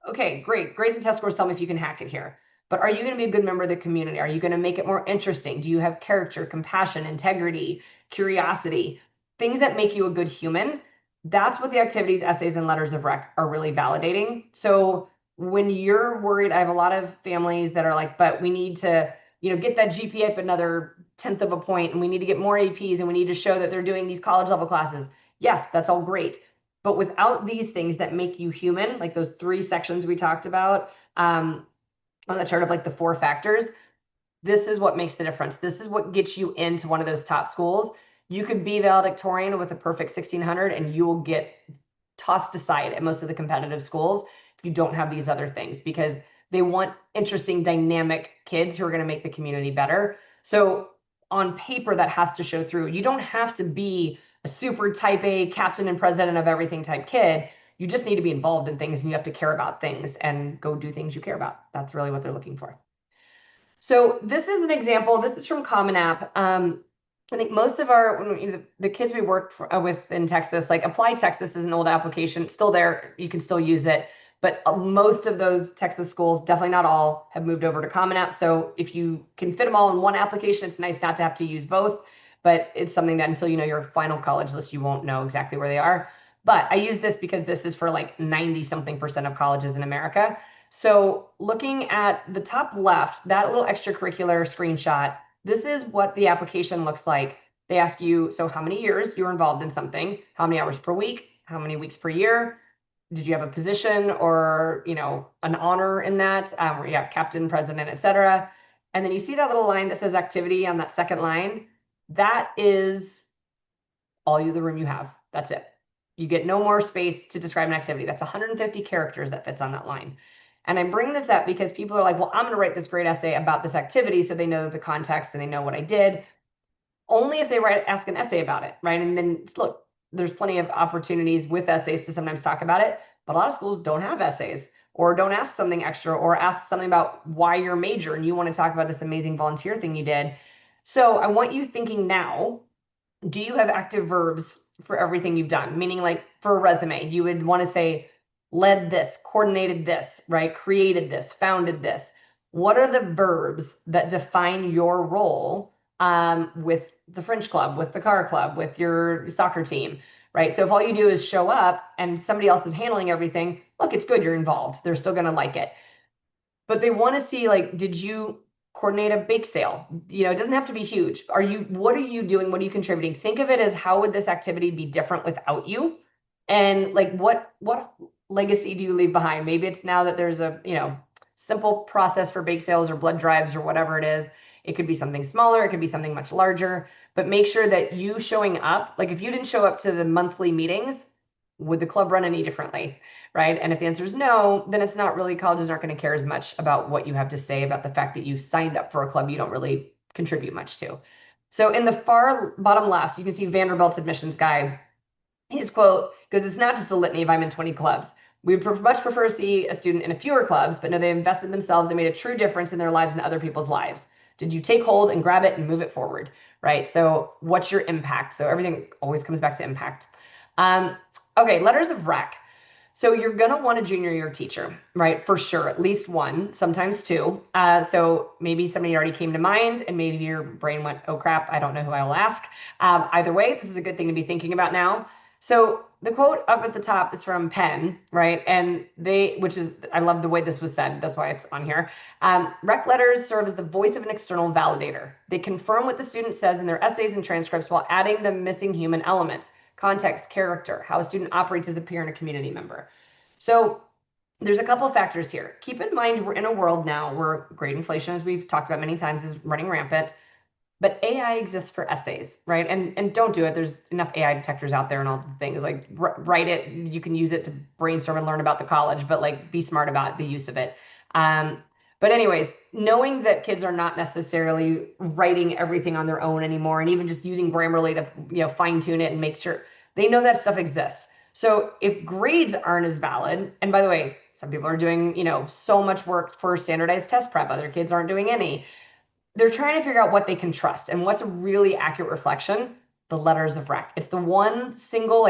okay, great. Grades and test scores tell me if you can hack it here. But are you going to be a good member of the community? Are you going to make it more interesting? Do you have character, compassion, integrity, curiosity, things that make you a good human? That's what the activities, essays, and letters of rec are really validating. So when you're worried, I have a lot of families that are like, but we need to, get that GPA up another tenth of a point, and we need to get more APs, and we need to show that they're doing these college level classes. Yes, that's all great. But without these things that make you human, like those 3 sections we talked about on the chart of like the 4 factors, this is what makes the difference. This is what gets you into one of those top schools. You could be valedictorian with a perfect 1600 and you will get tossed aside at most of the competitive schools if you don't have these other things, because they want interesting, dynamic kids who are going to make the community better. So on paper, that has to show through. You don't have to be a super type A captain and president of everything type kid. You just need to be involved in things and you have to care about things and go do things you care about. That's really what they're looking for. So this is an example. This is from Common App. I think most of our, the kids we work with in Texas, like Apply Texas is an old application. It's still there. You can still use it. But most of those Texas schools, definitely not all, have moved over to Common App. So if you can fit them all in one application, it's nice not to have to use both. But it's something that until you know your final college list, you won't know exactly where they are. But I use this because this is for like 90-something% of colleges in America. So looking at the top left, that little extracurricular screenshot, this is what the application looks like. They ask you, so how many years you were involved in something, how many hours per week, how many weeks per year, did you have a position or, an honor in that, captain, president, etc. And then you see that little line that says activity on that second line. That is all the room you have. That's it. You get no more space to describe an activity. That's 150 characters that fits on that line. And I bring this up because people are like, well, I'm going to write this great essay about this activity so they know the context and they know what I did. Only if they ask an essay about it, right? And then look, there's plenty of opportunities with essays to sometimes talk about it, but a lot of schools don't have essays or don't ask something extra or ask something about why you're a major and you want to talk about this amazing volunteer thing you did. So I want you thinking now, do you have active verbs for everything you've done? Meaning like for a resume, you would want to say, led this, coordinated this, right? Created this, founded this. What are the verbs that define your role with the French club, with the car club, with your soccer team, right? So if all you do is show up and somebody else is handling everything, look, it's good, you're involved. They're still going to like it. But they want to see, like, did you coordinate a bake sale? It doesn't have to be huge. What are you doing? What are you contributing? Think of it as, how would this activity be different without you? And like, what legacy do you leave behind? Maybe it's now that there's a, simple process for bake sales or blood drives or whatever it is. It could be something smaller, it could be something much larger, but make sure that you showing up, like if you didn't show up to the monthly meetings, would the club run any differently? Right? And if the answer is no, then it's not really, colleges aren't going to care as much about what you have to say about the fact that you signed up for a club you don't really contribute much to. So in the far bottom left, you can see Vanderbilt's admissions guide. His quote goes, "It's not just a litany of I'm in 20 clubs. We would much prefer to see a student in a fewer clubs, but no, they invested themselves and made a true difference in their lives and other people's lives. Did you take hold and grab it and move it forward?" Right? So what's your impact? So everything always comes back to impact. Okay, letters of rec. So you're going to want a junior year teacher, right? For sure, at least one, sometimes two. So maybe somebody already came to mind and maybe your brain went, oh crap, I don't know who I will ask. Either way, this is a good thing to be thinking about now. So the quote up at the top is from Penn, right? And which is, I love the way this was said. That's why it's on here. Rec letters serve as the voice of an external validator. They confirm what the student says in their essays and transcripts while adding the missing human elements. Context, character, how a student operates as a peer and a community member. So there's a couple of factors here. Keep in mind, we're in a world now where grade inflation, as we've talked about many times, is running rampant. But AI exists for essays, right? And don't do it. There's enough AI detectors out there and all the things. Like write it. You can use it to brainstorm and learn about the college, but like be smart about the use of it. But anyways, knowing that kids are not necessarily writing everything on their own anymore, and even just using Grammarly to fine tune it and make sure they know that stuff exists. So if grades aren't as valid, and by the way, some people are doing so much work for standardized test prep, other kids aren't doing any. They're trying to figure out what they can trust and what's a really accurate reflection. The letters of rec. It's the one single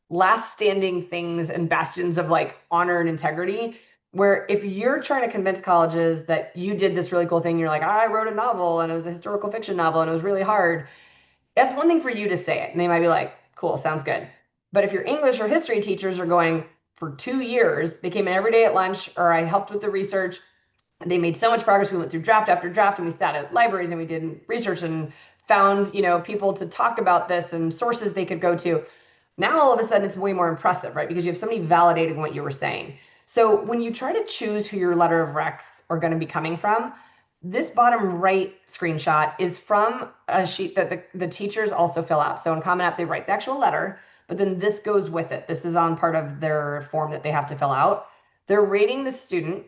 last standing things and bastions of honor and integrity, where if you're trying to convince colleges that you did this really cool thing, you're like, I wrote a novel and it was a historical fiction novel and it was really hard. That's one thing for you to say it. And they might be like, cool, sounds good. But if your English or history teachers are going, for 2 years, they came in every day at lunch, or I helped with the research. They made so much progress. We went through draft after draft and we sat at libraries and we did research and found, people to talk about this and sources they could go to. Now, all of a sudden, it's way more impressive, right? Because you have somebody validating what you were saying. So when you try to choose who your letter of recs are going to be coming from, this bottom right screenshot is from a sheet that the teachers also fill out. So in Common App, they write the actual letter, but then this goes with it. This is on part of their form that they have to fill out. They're rating the student,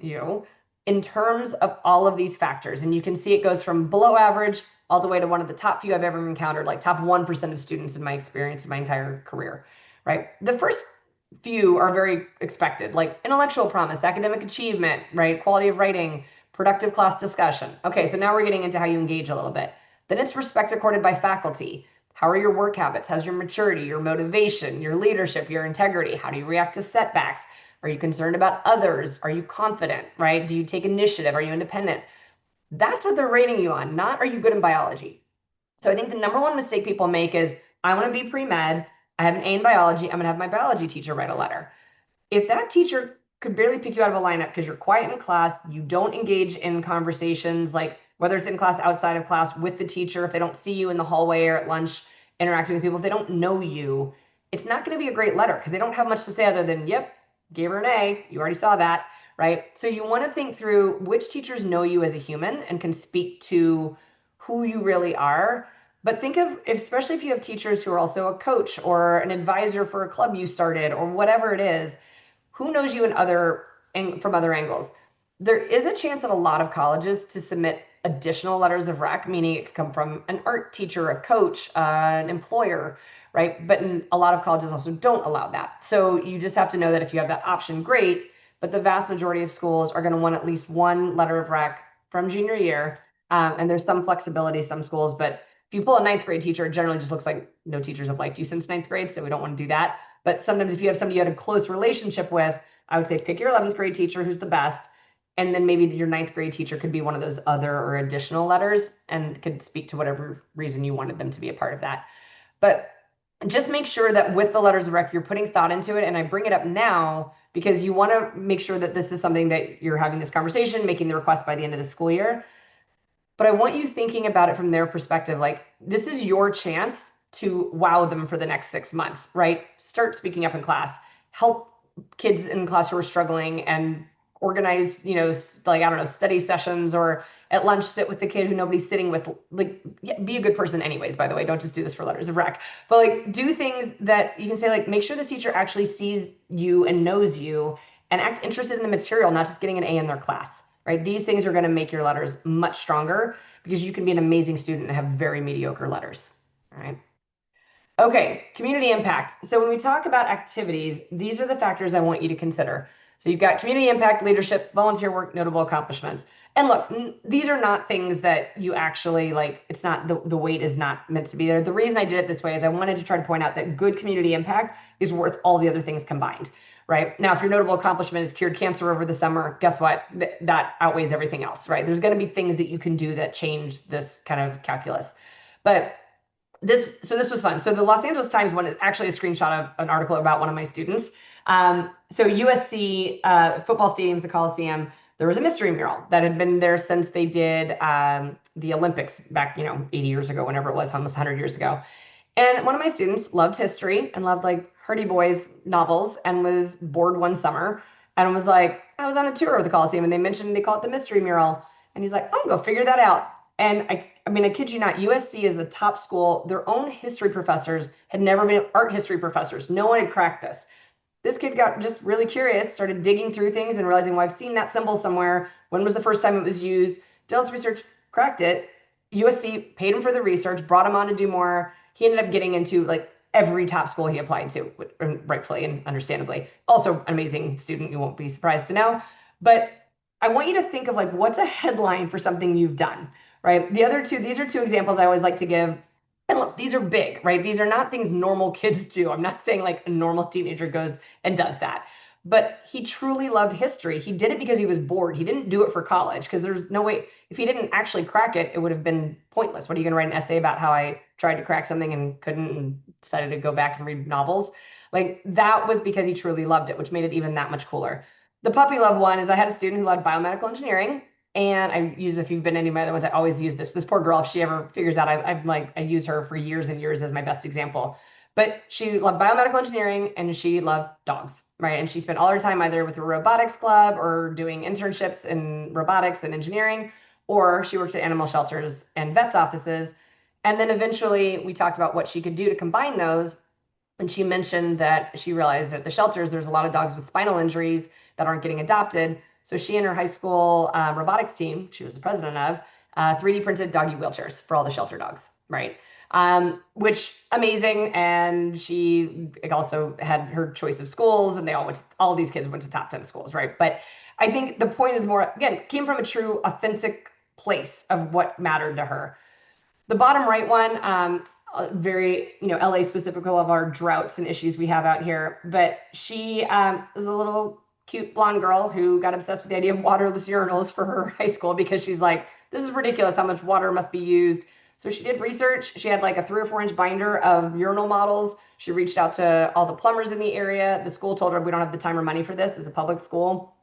in terms of all of these factors. And you can see it goes from below average all the way to one of the top few I've ever encountered, like top 1% of students in my experience in my entire career, right? The first few are very expected, like intellectual promise, academic achievement, right? Quality of writing, productive class discussion. Okay, so now we're getting into how you engage a little bit. Then it's respect accorded by faculty. How are your work habits? How's your maturity, your motivation, your leadership, your integrity? How do you react to setbacks? Are you concerned about others? Are you confident, right? Do you take initiative? Are you independent? That's what they're rating you on, not are you good in biology. So I think the number one mistake people make is, I want to be pre-med, I have an A in biology, I'm going to have my biology teacher write a letter. If that teacher could barely pick you out of a lineup because you're quiet in class, you don't engage in conversations, like whether it's in class, outside of class, with the teacher, if they don't see you in the hallway or at lunch interacting with people, if they don't know you, it's not going to be a great letter because they don't have much to say other than, yep, gave her an A, you already saw that, right? So you want to think through which teachers know you as a human and can speak to who you really are. But think of, especially if you have teachers who are also a coach or an advisor for a club you started or whatever it is, who knows you from other angles. There is a chance at a lot of colleges to submit additional letters of rec, meaning it could come from an art teacher, a coach, an employer, right? But in a lot of colleges also don't allow that. So you just have to know that if you have that option, great. But the vast majority of schools are going to want at least one letter of rec from junior year. And there's some flexibility, some schools, but if you pull a 9th grade teacher, it generally just looks like no teachers have liked you since 9th grade. So we don't want to do that. But sometimes if you have somebody you had a close relationship with, I would say pick your 11th grade teacher who's the best. And then maybe your 9th grade teacher could be one of those other or additional letters and could speak to whatever reason you wanted them to be a part of that. But just make sure that with the letters of rec, you're putting thought into it. And I bring it up now because you want to make sure that this is something that you're having this conversation, making the request by the end of the school year. But I want you thinking about it from their perspective. Like, this is your chance to wow them for the next 6 months, right? Start speaking up in class, help kids in class who are struggling, and organize, like, I don't know, study sessions, or at lunch sit with the kid who nobody's sitting with. Like, yeah, be a good person anyways, by the way. Don't just do this for letters of rec. But like, do things that you can say, like, make sure the teacher actually sees you and knows you, and act interested in the material, not just getting an A in their class, right? These things are going to make your letters much stronger, because you can be an amazing student and have very mediocre letters. All right. Okay, community impact. So when we talk about activities, these are the factors I want you to consider. So you've got community impact, leadership, volunteer work, notable accomplishments. And look, these are not things that you actually like, it's not, the weight is not meant to be there. The reason I did it this way is I wanted to try to point out that good community impact is worth all the other things combined, right? Now, if your notable accomplishment is cured cancer over the summer, guess what? That outweighs everything else, right? There's going to be things that you can do that change this kind of calculus. But this was fun. So the Los Angeles Times one is actually a screenshot of an article about one of my students. So USC football stadiums, the Coliseum, there was a mystery mural that had been there since they did the Olympics back, 80 years ago, whenever it was, almost 100 years ago. And one of my students loved history and loved like Hardy Boys novels, and was bored one summer and was like, I was on a tour of the Coliseum and they mentioned they call it the mystery mural. And he's like, I'm gonna go figure that out. And I mean, I kid you not, USC is a top school. Their own history professors had never been art history professors. No one had cracked this. This kid got just really curious, started digging through things and realizing, well, I've seen that symbol somewhere. When was the first time it was used? Did all this research, cracked it. USC paid him for the research, brought him on to do more. He ended up getting into like every top school he applied to, rightfully and understandably. Also an amazing student, you won't be surprised to know. But I want you to think of like, what's a headline for something you've done, right? These are two examples I always like to give. And look, these are big, right? These are not things normal kids do. I'm not saying like a normal teenager goes and does that. But he truly loved history. He did it because he was bored. He didn't do it for college, because there's no way, if he didn't actually crack it, it would have been pointless. What are you going to write an essay about how I tried to crack something and couldn't, and decided to go back and read novels? Like, that was because he truly loved it, which made it even that much cooler. The puppy love one is I had a student who loved biomedical engineering. And I use, if you've been any of my other ones, I always use this poor girl. If she ever figures out, I use her for years and years as my best example. But she loved biomedical engineering and she loved dogs, right? And she spent all her time either with a robotics club or doing internships in robotics and engineering, or she worked at animal shelters and vets offices. And then eventually we talked about what she could do to combine those. And she mentioned that she realized at the shelters, there's a lot of dogs with spinal injuries that aren't getting adopted. So she and her high school robotics team, she was the president of, 3D printed doggy wheelchairs for all the shelter dogs, right? Which amazing. And she also had her choice of schools, and all these kids went to top 10 schools, right? But I think the point is more, again, came from a true, authentic place of what mattered to her. The bottom right one, very, LA specific of our droughts and issues we have out here. But she was a little cute blonde girl who got obsessed with the idea of waterless urinals for her high school, because she's like, this is ridiculous how much water must be used. So she did research. She had like a 3 or 4 inch binder of urinal models. She reached out to all the plumbers in the area. The school told her, we don't have the time or money for this. It was a public school.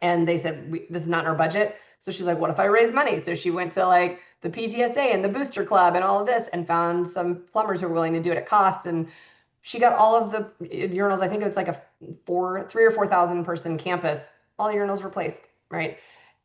And they said, this is not in our budget. So she's like, what if I raise money? So she went to like the PTSA and the Booster Club and all of this, and found some plumbers who were willing to do it at cost. And she got all of the urinals. I think it was like a 3 or 4,000 person campus. All the urinals replaced, right?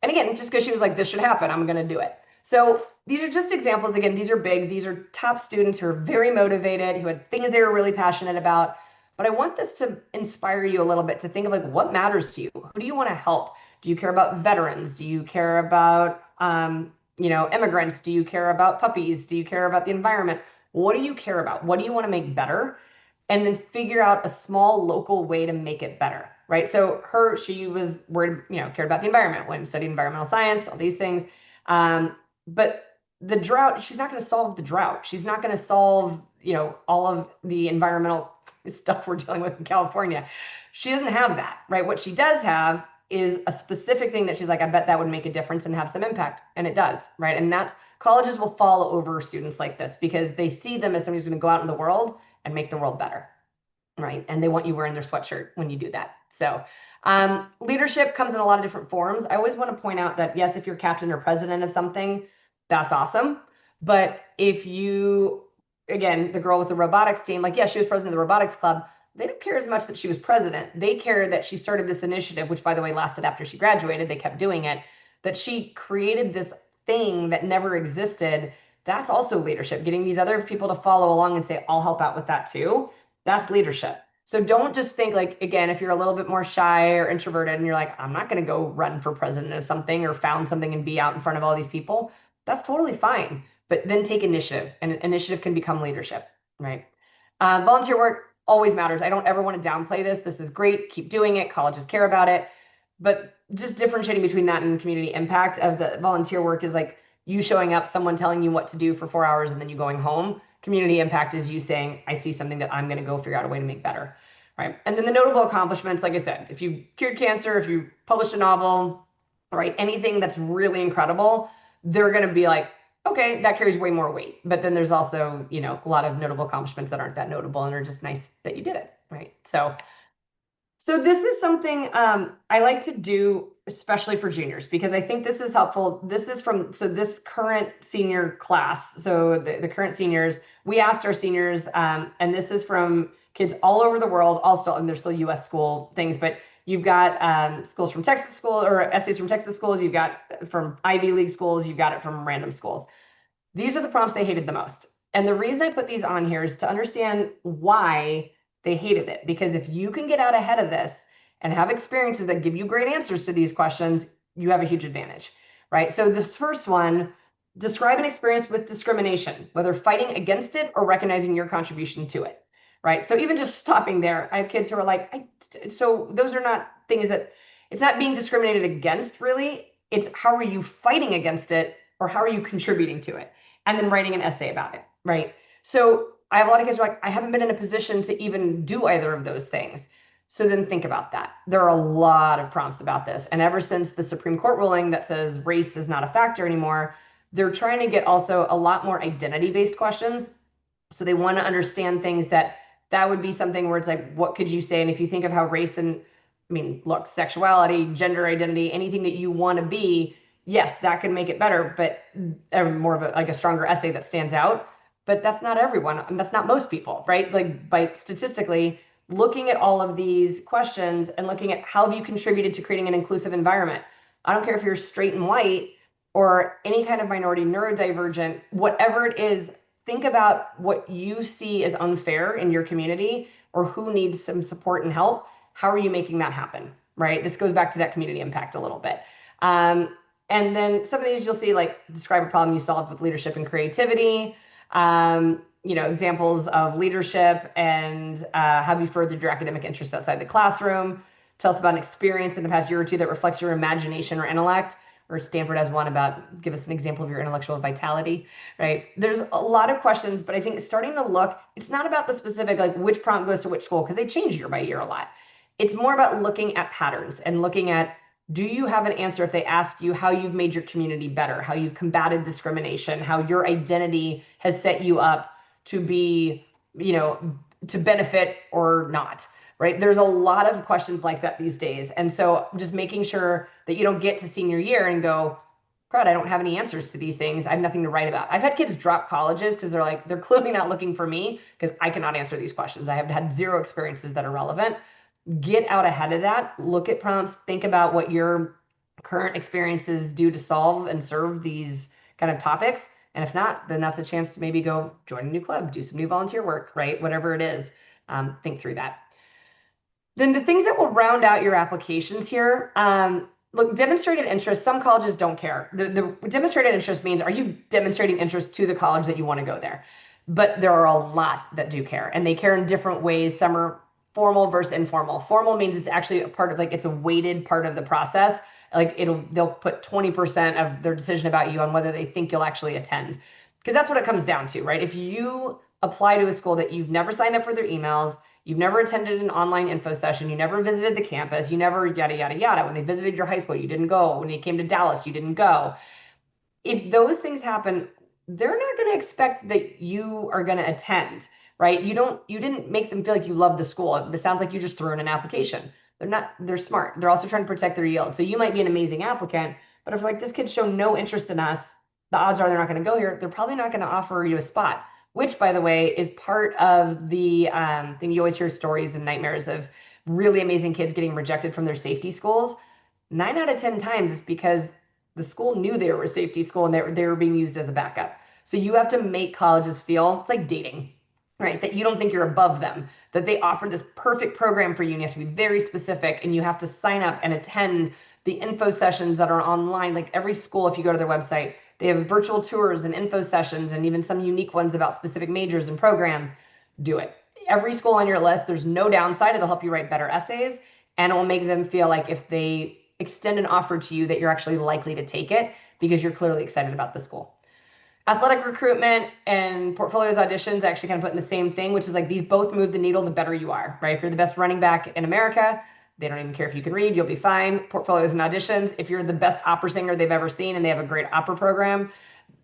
And again, just because she was like, this should happen, I'm going to do it. So these are just examples. Again, these are big. These are top students who are very motivated, who had things they were really passionate about. But I want this to inspire you a little bit to think of like, what matters to you? Who do you want to help? Do you care about veterans? Do you care about, immigrants? Do you care about puppies? Do you care about the environment? What do you care about? What do you want to make better? And then figure out a small local way to make it better, right? So she was worried, cared about the environment, went and studied environmental science, all these things. But the drought, she's not going to solve the drought. She's not going to solve, all of the environmental stuff we're dealing with in California. She doesn't have that, right? What she does have is a specific thing that she's like, I bet that would make a difference and have some impact. And it does, right? And colleges will fall over students like this because they see them as somebody who's going to go out in the world and make the world better, right? And they want you wearing their sweatshirt when you do that. So leadership comes in a lot of different forms. I always want to point out that, yes, if you're captain or president of something, that's awesome. But if you, again, the girl with the robotics team, like, yeah, she was president of the robotics club. they don't care as much that she was president. They care that she started this initiative, which by the way lasted after she graduated. They kept doing it, that she created this thing that never existed. That's also leadership. Getting these other people to follow along and say, I'll help out with that too. That's leadership. So don't just think like, again, if you're a little bit more shy or introverted and you're like, I'm not going to go run for president of something or found something and be out in front of all these people, that's totally fine. But then take initiative, and initiative can become leadership, right? Volunteer work always matters. I don't ever want to downplay this. This is great. Keep doing it. Colleges care about it. But just differentiating between that and community impact of the volunteer work is like you showing up, someone telling you what to do for 4 hours, and then you going home. Community impact is you saying, I see something that I'm going to go figure out a way to make better. Right. And then the notable accomplishments, like I said, if you cured cancer, if you published a novel, right, anything that's really incredible, they're going to be like, okay, that carries way more weight. But then there's also, a lot of notable accomplishments that aren't that notable and are just nice that you did it, right? So this is something I like to do, especially for juniors, because I think this is helpful. This is so this current senior class, so the current seniors, we asked our seniors, and this is from kids all over the world, also, and they're still US school things, but you've got schools from Texas school or essays from Texas schools, you've got from Ivy League schools, you've got it from random schools. These are the prompts they hated the most. And the reason I put these on here is to understand why they hated it. Because if you can get out ahead of this and have experiences that give you great answers to these questions, you have a huge advantage, right? So this first one, describe an experience with discrimination, whether fighting against it or recognizing your contribution to it, right? So even just stopping there, I have kids who are like, so those are not things that, it's not being discriminated against really, it's how are you fighting against it or how are you contributing to it? And then writing an essay about it, right? So I have a lot of kids who are like, I haven't been in a position to even do either of those things. So then think about that. There are a lot of prompts about this. And ever since the Supreme Court ruling that says race is not a factor anymore, they're trying to get also a lot more identity-based questions. So they want to understand things that would be something where it's like, what could you say? And if you think of how race and, I mean, look, sexuality, gender identity, anything that you want to be, yes, that can make it better, but more of a stronger essay that stands out. But that's not everyone, and that's not most people, right? Like by statistically looking at all of these questions and looking at how have you contributed to creating an inclusive environment. I don't care if you're straight and white or any kind of minority, neurodivergent, whatever it is, think about what you see as unfair in your community or who needs some support and help. How are you making that happen, right? This goes back to that community impact a little bit. And then some of these you'll see like describe a problem you solved with leadership and creativity, examples of leadership and have you furthered your academic interests outside the classroom. Tell us about an experience in the past year or two that reflects your imagination or intellect. Or Stanford has one about give us an example of your intellectual vitality, right? There's a lot of questions, but I think starting to look, it's not about the specific, like which prompt goes to which school, because they change year by year a lot. It's more about looking at patterns and looking at, do you have an answer if they ask you how you've made your community better, how you've combated discrimination, how your identity has set you up to be, to benefit or not, right? There's a lot of questions like that these days. And so just making sure that you don't get to senior year and go, crud, I don't have any answers to these things. I have nothing to write about. I've had kids drop colleges because they're clearly not looking for me because I cannot answer these questions. I have had zero experiences that are relevant. Get out ahead of that, look at prompts, think about what your current experiences do to solve and serve these kind of topics. And if not, then that's a chance to maybe go join a new club, do some new volunteer work, right? Whatever it is, think through that. Then the things that will round out your applications here, look, demonstrated interest, some colleges don't care. The demonstrated interest means, are you demonstrating interest to the college that you want to go there? But there are a lot that do care, and they care in different ways. Some are formal versus informal. Formal means it's actually a part of, like, it's a weighted part of the process. Like they'll put 20% of their decision about you on whether they think you'll actually attend. Because that's what it comes down to, right? If you apply to a school that you've never signed up for their emails, you've never attended an online info session, you never visited the campus, you never yada, yada, yada. When they visited your high school, you didn't go. When you came to Dallas, you didn't go. If those things happen, they're not going to expect that you are going to attend, right? You didn't make them feel like you love the school. It sounds like you just threw in an application. They're smart. They're also trying to protect their yield. So you might be an amazing applicant, but if like this kid's shown no interest in us, the odds are they're not going to go here. They're probably not going to offer you a spot. which, by the way, is part of the thing. You always hear stories and nightmares of really amazing kids getting rejected from their safety schools. 9 out of 10 times it's because the school knew they were a safety school and they were being used as a backup. So you have to make colleges feel, it's like dating, right? That you don't think you're above them, that they offer this perfect program for you and you have to be very specific and you have to sign up and attend the info sessions that are online. Like every school, if you go to their website, they have virtual tours and info sessions and even some unique ones about specific majors and programs. Do it. Every school on your list, there's no downside. It'll help you write better essays and it will make them feel like if they extend an offer to you that you're actually likely to take it because you're clearly excited about the school. Athletic recruitment and portfolios auditions actually kind of put in the same thing, which is like these both move the needle the better you are, right? If you're the best running back in America, they don't even care if you can read, you'll be fine. Portfolios and auditions, if you're the best opera singer they've ever seen and they have a great opera program,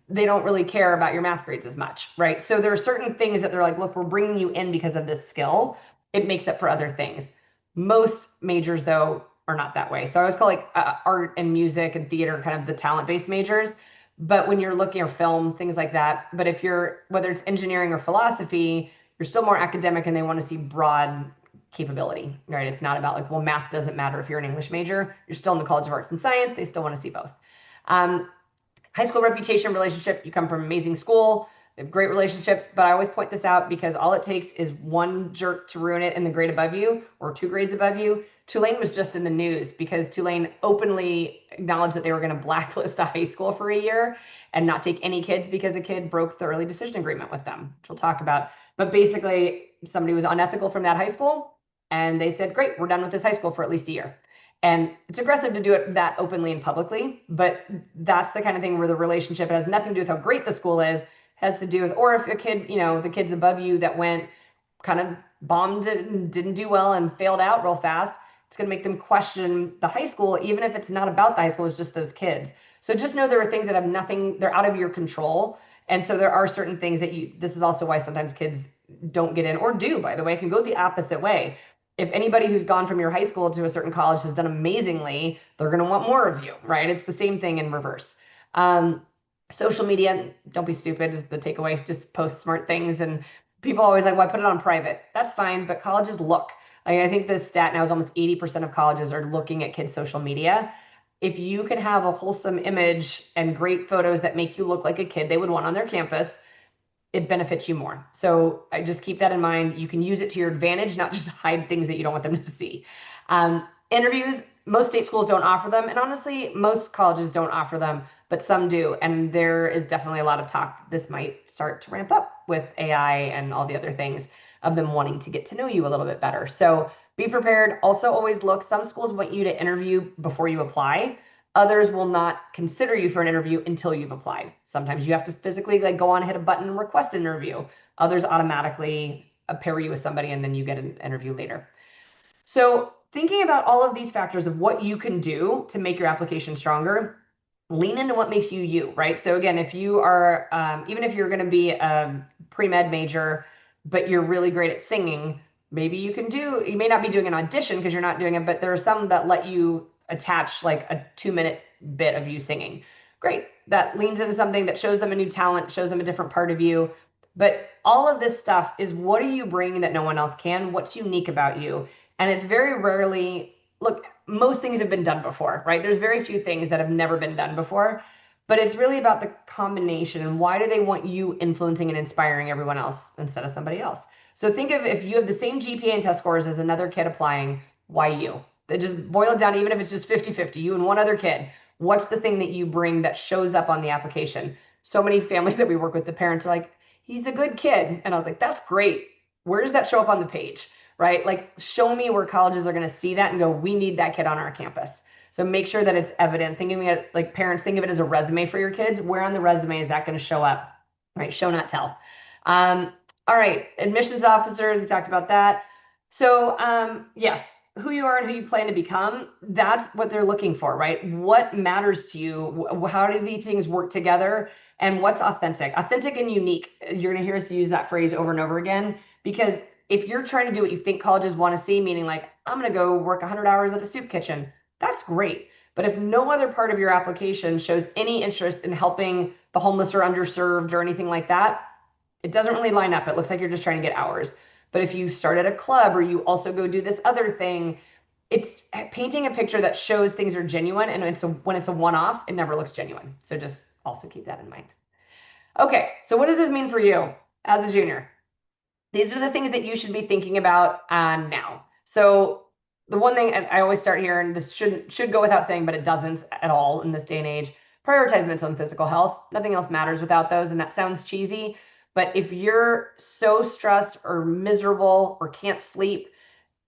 they don't really care about your math grades as much, right? So there are certain things that they're like, look, we're bringing you in because of this skill. It makes up for other things. Most majors, though, are not that way. So I always call like art and music and theater kind of the talent-based majors. But when you're looking at film, things like that. But if you're, whether it's engineering or philosophy, you're still more academic and they want to see broad capability, right? It's not about like, well, math doesn't matter if you're an English major. You're still in the College of Arts and Science. They still want to see both. High school reputation, relationship, you come from amazing school, they have great relationships, but I always point this out because all it takes is one jerk to ruin it in the grade above you or 2 grades above you. Tulane was just in the news because Tulane openly acknowledged that they were going to blacklist a high school for a year and not take any kids because a kid broke the early decision agreement with them, which we'll talk about. But basically, somebody was unethical from that high school, and they said, great, we're done with this high school for at least a year. And it's aggressive to do it that openly and publicly, but that's the kind of thing where the relationship has nothing to do with how great the school is, has to do with, or if a kid, the kids above you that went kind of bombed it and didn't do well and failed out real fast, it's going to make them question the high school, even if it's not about the high school, it's just those kids. So just know there are things that have nothing, they're out of your control. And so there are certain things that this is also why sometimes kids don't get in, or do, by the way, it can go the opposite way. If anybody who's gone from your high school to a certain college has done amazingly, they're going to want more of you, right? It's the same thing in reverse. Social media, don't be stupid is the takeaway. Just post smart things. And people always like, well, I put it on private. That's fine, but colleges look. I think the stat now is almost 80% of colleges are looking at kids' social media. If you can have a wholesome image and great photos that make you look like a kid they would want on their campus, it benefits you more. So I just keep that in mind. You can use it to your advantage, not just hide things that you don't want them to see. Interviews, most state schools don't offer them. And honestly, most colleges don't offer them, but some do. And there is definitely a lot of talk. This might start to ramp up with AI and all the other things of them wanting to get to know you a little bit better. So be prepared. Also always look, some schools want you to interview before you apply. Others will not consider you for an interview until you've applied. Sometimes you have to physically go on, hit a button, and request an interview. Others automatically pair you with somebody and then you get an interview later. So thinking about all of these factors of what you can do to make your application stronger, lean into what makes you you, right? So again, if you are, even if you're going to be a pre-med major, but you're really great at singing, maybe you may not be doing an audition because you're not doing it, but there are some that let you attach like a 2-minute bit of you singing. Great. That leans into something that shows them a new talent, shows them a different part of you. But all of this stuff is, what are you bringing that no one else can? What's unique about you? And it's very rarely, look, most things have been done before, right? There's very few things that have never been done before, but it's really about the combination and why do they want you influencing and inspiring everyone else instead of somebody else? So think of, if you have the same GPA and test scores as another kid applying, why you? Just boil it down, even if it's just 50-50, you and one other kid. What's the thing that you bring that shows up on the application? So many families that we work with, the parents are like, he's a good kid. And I was like, that's great. Where does that show up on the page, right? Like, show me where colleges are going to see that and go, we need that kid on our campus. So make sure that it's evident. Thinking of it, like parents, think of it as a resume for your kids. Where on the resume is that going to show up, right? Show, not tell. All right, admissions officers, we talked about that. So yes, who you are and who you plan to become, that's what they're looking for, right? What matters to you? How do these things work together? And what's authentic? Authentic and unique. You're going to hear us use that phrase over and over again, because if you're trying to do what you think colleges want to see, meaning like, I'm going to go work 100 hours at the soup kitchen, that's great. But if no other part of your application shows any interest in helping the homeless or underserved or anything like that, it doesn't really line up. It looks like you're just trying to get hours. But if you start at a club or you also go do this other thing, it's painting a picture that shows things are genuine. And when it's a one-off, it never looks genuine. So just also keep that in mind. Okay, so what does this mean for you as a junior? These are the things that you should be thinking about now. So the one thing I always start here, and this should go without saying, but it doesn't at all in this day and age, prioritize mental and physical health. Nothing else matters without those. And that sounds cheesy, but if you're so stressed or miserable or can't sleep,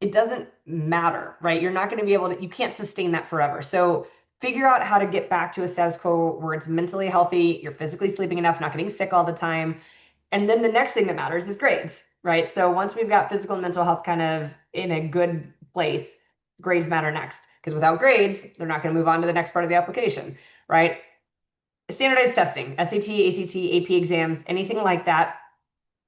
it doesn't matter, right? You're not going to be able to, you can't sustain that forever. So figure out how to get back to a status quo where it's mentally healthy, you're physically sleeping enough, not getting sick all the time. And then the next thing that matters is grades, right? So once we've got physical and mental health kind of in a good place, grades matter next. Because without grades, they're not going to move on to the next part of the application, right? Standardized testing, SAT, ACT, AP exams, anything like that,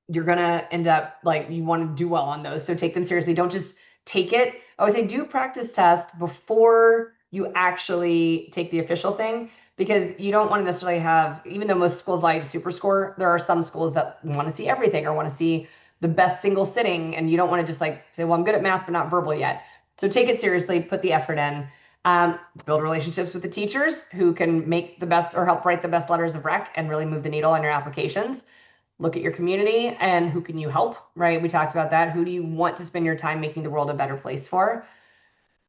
you're going to end up like you want to do well on those. So take them seriously. Don't just take it. I would say do practice test before you actually take the official thing, because you don't want to necessarily have, even though most schools like super score, there are some schools that want to see everything or want to see the best single sitting. And you don't want to just like say, well, I'm good at math, but not verbal yet. So take it seriously, put the effort in, build relationships with the teachers who can make the best or help write the best letters of rec and really move the needle on your applications. Look at your community and who can you help, right? We talked about that. Who do you want to spend your time making the world a better place for?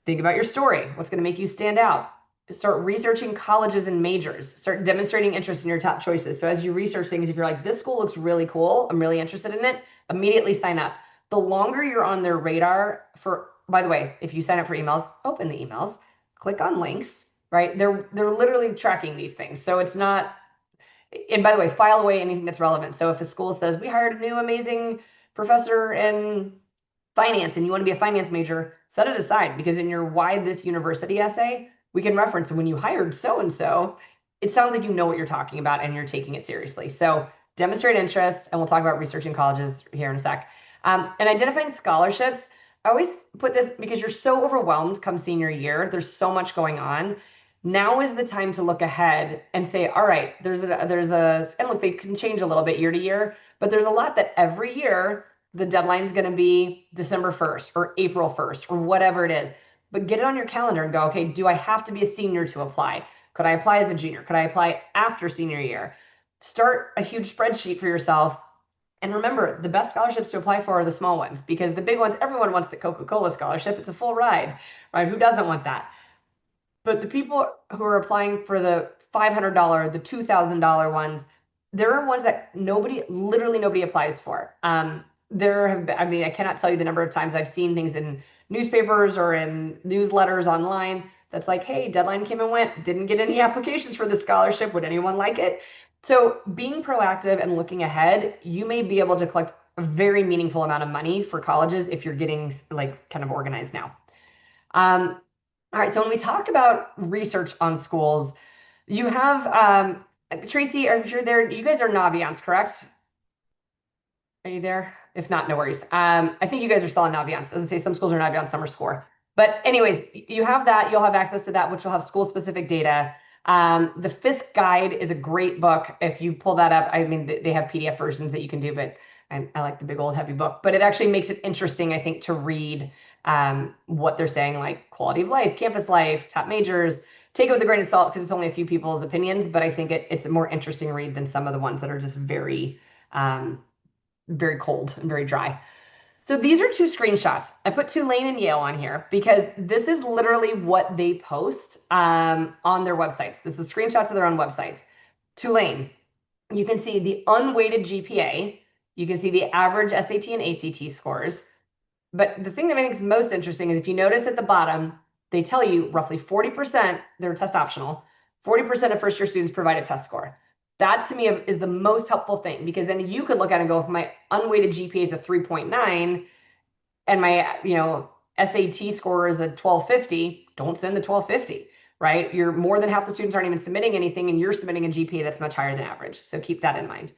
Think about your story. What's going to make you stand out? Start researching colleges and majors. Start demonstrating interest in your top choices. So as you research things, if you're like, this school looks really cool, I'm really interested in it, immediately sign up. The longer you're on their radar for, by the way, if you sign up for emails, open the emails, click on links, right? They're literally tracking these things. So it's not, and by the way, file away anything that's relevant. So if a school says, we hired a new amazing professor in finance and you want to be a finance major, set it aside, because in your why this university essay, we can reference when you hired so-and-so, it sounds like you know what you're talking about and you're taking it seriously. So demonstrate interest, and we'll talk about researching colleges here in a sec. And identifying scholarships, I always put this because you're so overwhelmed come senior year. There's so much going on. Now is the time to look ahead and say, all right, and look, they can change a little bit year to year, but there's a lot that every year the deadline is going to be December 1st or April 1st or whatever it is. But get it on your calendar and go, okay, do I have to be a senior to apply? Could I apply as a junior? Could I apply after senior year? Start a huge spreadsheet for yourself. And remember, the best scholarships to apply for are the small ones, because the big ones, everyone wants the Coca-Cola scholarship. It's a full ride, right? Who doesn't want that? But the people who are applying for the $500, the $2,000 ones, there are ones that literally nobody applies for. I cannot tell you the number of times I've seen things in newspapers or in newsletters online that's like, hey, deadline came and went, didn't get any applications for the scholarship. Would anyone like it? So being proactive and looking ahead, you may be able to collect a very meaningful amount of money for colleges if you're getting like kind of organized now. All right, so when we talk about research on schools, you have, Tracy, I'm sure there, you guys are Naviance, correct? Are you there? If not, no worries. I think you guys are still on Naviance. As I say, some schools are Naviance, some are SCORE. But anyways, you have that, you'll have access to that, which will have school-specific data. The FISC guide is a great book. If you pull that up, I mean, they have PDF versions that you can do, but I like the big old heavy book. But it actually makes it interesting, I think, to read what they're saying, like quality of life, campus life, top majors. Take it with a grain of salt because it's only a few people's opinions, but I think it's a more interesting read than some of the ones that are just very, very cold and very dry. So these are two screenshots. I put Tulane and Yale on here because this is literally what they post on their websites. This is screenshots of their own websites. Tulane, you can see the unweighted GPA. You can see the average SAT and ACT scores. But the thing that I think is most interesting is if you notice at the bottom, they tell you roughly 40%, they're test optional, 40% of first year students provide a test score. That to me is the most helpful thing, because then you could look at it and go, if my unweighted GPA is a 3.9 and my SAT score is a 1250, don't send the 1250, right? You're more than half the students aren't even submitting anything, and you're submitting a GPA that's much higher than average. So keep that in mind.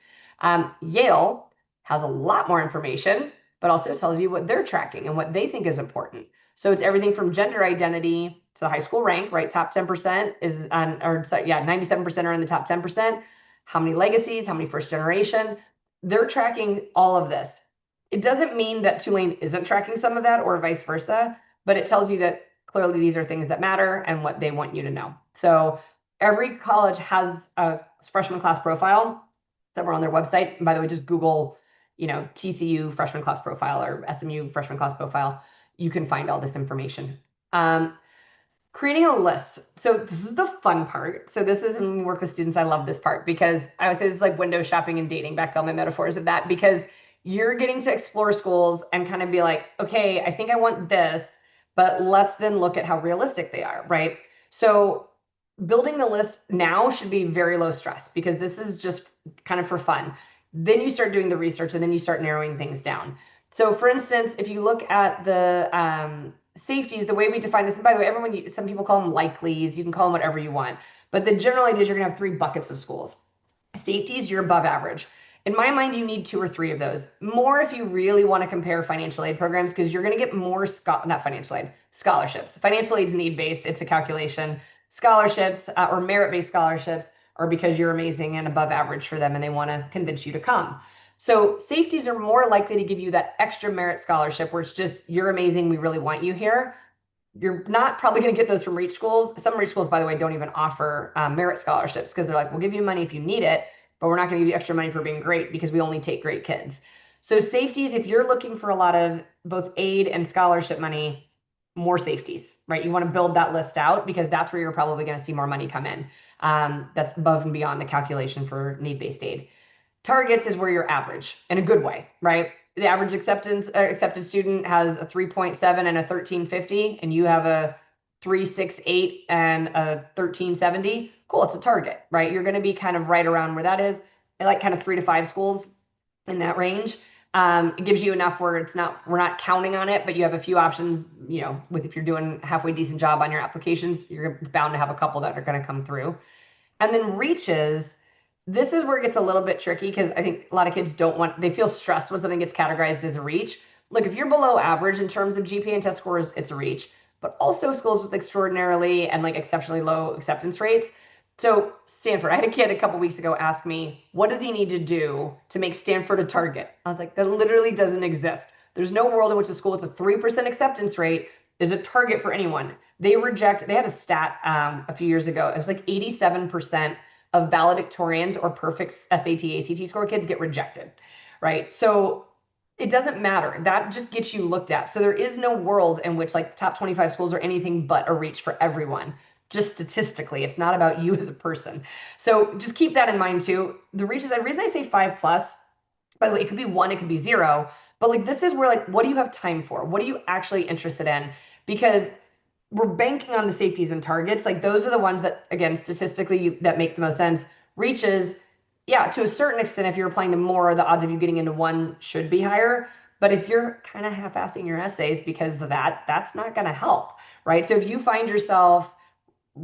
Yale has a lot more information, but also tells you what they're tracking and what they think is important. So it's everything from gender identity to the high school rank, right? Top 10% is on, or sorry, yeah, 97% are in the top 10%. How many legacies, how many first generation. they're tracking all of this. It doesn't mean that Tulane isn't tracking some of that or vice versa, but it tells you that clearly these are things that matter and what they want you to know. So every college has a freshman class profile that were on their website. And by the way, just Google, TCU freshman class profile or SMU freshman class profile. You can find all this information. Um, Creating a list. So this is the fun part. So this is when we work with students. I love this part because I always say this is like window shopping and dating, back to all my metaphors of that, because you're getting to explore schools and kind of be like, okay, I think I want this, but let's then look at how realistic they are, right? So building the list now should be very low stress because this is just kind of for fun. Then you start doing the research and then you start narrowing things down. So for instance, if you look at the safeties, the way we define this, and by the way, some people call them likelies, you can call them whatever you want, but the general idea is you're gonna have 3 buckets of schools. Safeties, you're above average. In my mind, you need 2 or 3 of those. More if you really want to compare financial aid programs, because you're going to get more, not financial aid, scholarships. Financial aid is need-based, it's a calculation. Scholarships or merit-based scholarships are because you're amazing and above average for them and they want to convince you to come. So safeties are more likely to give you that extra merit scholarship where it's just, you're amazing, we really want you here. You're not probably going to get those from reach schools. Some reach schools, by the way, don't even offer merit scholarships because they're like, we'll give you money if you need it, but we're not going to give you extra money for being great because we only take great kids. So safeties, if you're looking for a lot of both aid and scholarship money, more safeties, right? You want to build that list out because that's where you're probably going to see more money come in. That's above and beyond the calculation for need-based aid. Targets is where you're average in a good way, right? The average accepted student has a 3.7 and a 1350, and you have a 368 and a 1370. Cool, it's a target, right? You're going to be kind of right around where that is. I like kind of 3 to 5 schools in that range. It gives you enough where we're not counting on it, but you have a few options, with if you're doing a halfway decent job on your applications, you're bound to have a couple that are going to come through. And then reaches, this is where it gets a little bit tricky because I think a lot of kids they feel stressed when something gets categorized as a reach. Look, if you're below average in terms of GPA and test scores, it's a reach, but also schools with extraordinarily and like exceptionally low acceptance rates. So Stanford, I had a kid a couple weeks ago ask me, what does he need to do to make Stanford a target? I was like, that literally doesn't exist. There's no world in which a school with a 3% acceptance rate is a target for anyone. They had a stat a few years ago. It was like 87% of valedictorians or perfect SAT, ACT score kids get rejected, right? So it doesn't matter. That just gets you looked at. So there is no world in which like top 25 schools are anything but a reach for everyone. Just statistically, it's not about you as a person. So just keep that in mind too. The reaches, the reason I say 5+, by the way, it could be 1, it could be 0, but like this is where like, what do you have time for? What are you actually interested in? Because we're banking on the safeties and targets. Like those are the ones that, again, statistically that make the most sense. Reaches, yeah, to a certain extent, if you're applying to more, the odds of you getting into one should be higher. But if you're kind of half-assing your essays because of that, that's not going to help, right? So if you find yourself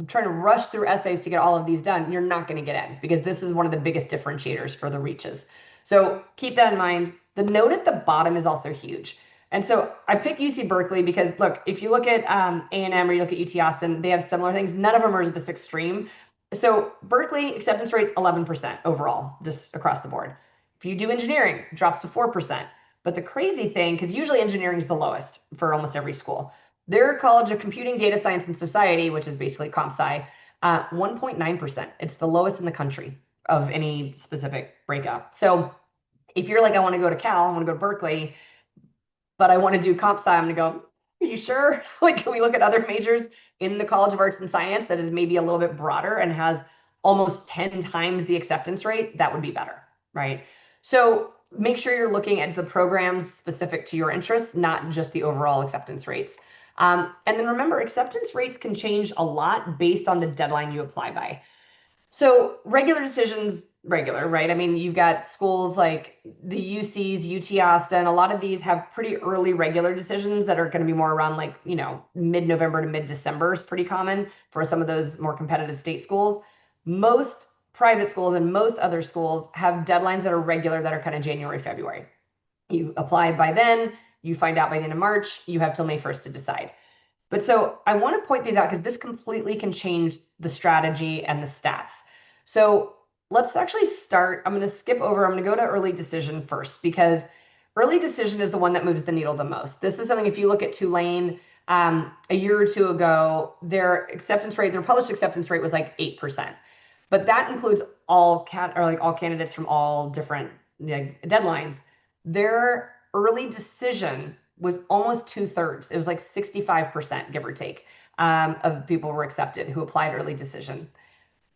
trying to rush through essays to get all of these done, you're not going to get in because this is one of the biggest differentiators for the reaches. So keep that in mind. The note at the bottom is also huge. And so I pick UC Berkeley because, look, if you look at A&M or you look at UT Austin, they have similar things. None of them are this extreme. So Berkeley acceptance rate's 11% overall, just across the board. If you do engineering, it drops to 4%. But the crazy thing, because usually engineering is the lowest for almost every school, their College of Computing, Data Science, and Society, which is basically comp sci, 1.9%. It's the lowest in the country of any specific breakout. So if you're like, I want to go to Cal, I want to go to Berkeley, but I want to do comp sci, I'm going to go, are you sure? Like, can we look at other majors in the College of Arts and Science that is maybe a little bit broader and has almost 10 times the acceptance rate? That would be better, right? So make sure you're looking at the programs specific to your interests, not just the overall acceptance rates. And then remember, acceptance rates can change a lot based on the deadline you apply by. So regular decisions, right? I mean, you've got schools like the UCs, UT Austin, a lot of these have pretty early regular decisions that are going to be more around like, mid-November to mid-December is pretty common for some of those more competitive state schools. Most private schools and most other schools have deadlines that are regular that are kind of January, February. You apply by then, you find out by the end of March, you have till May 1st to decide. But so I want to point these out because this completely can change the strategy and the stats. So let's actually start. I'm going to skip over. I'm going to go to early decision first because early decision is the one that moves the needle the most. This is something, if you look at Tulane a year or two ago, their published acceptance rate was like 8%. But that includes all candidates from all different, deadlines. Their early decision was almost 2/3. It was like 65%, give or take, of people were accepted who applied early decision.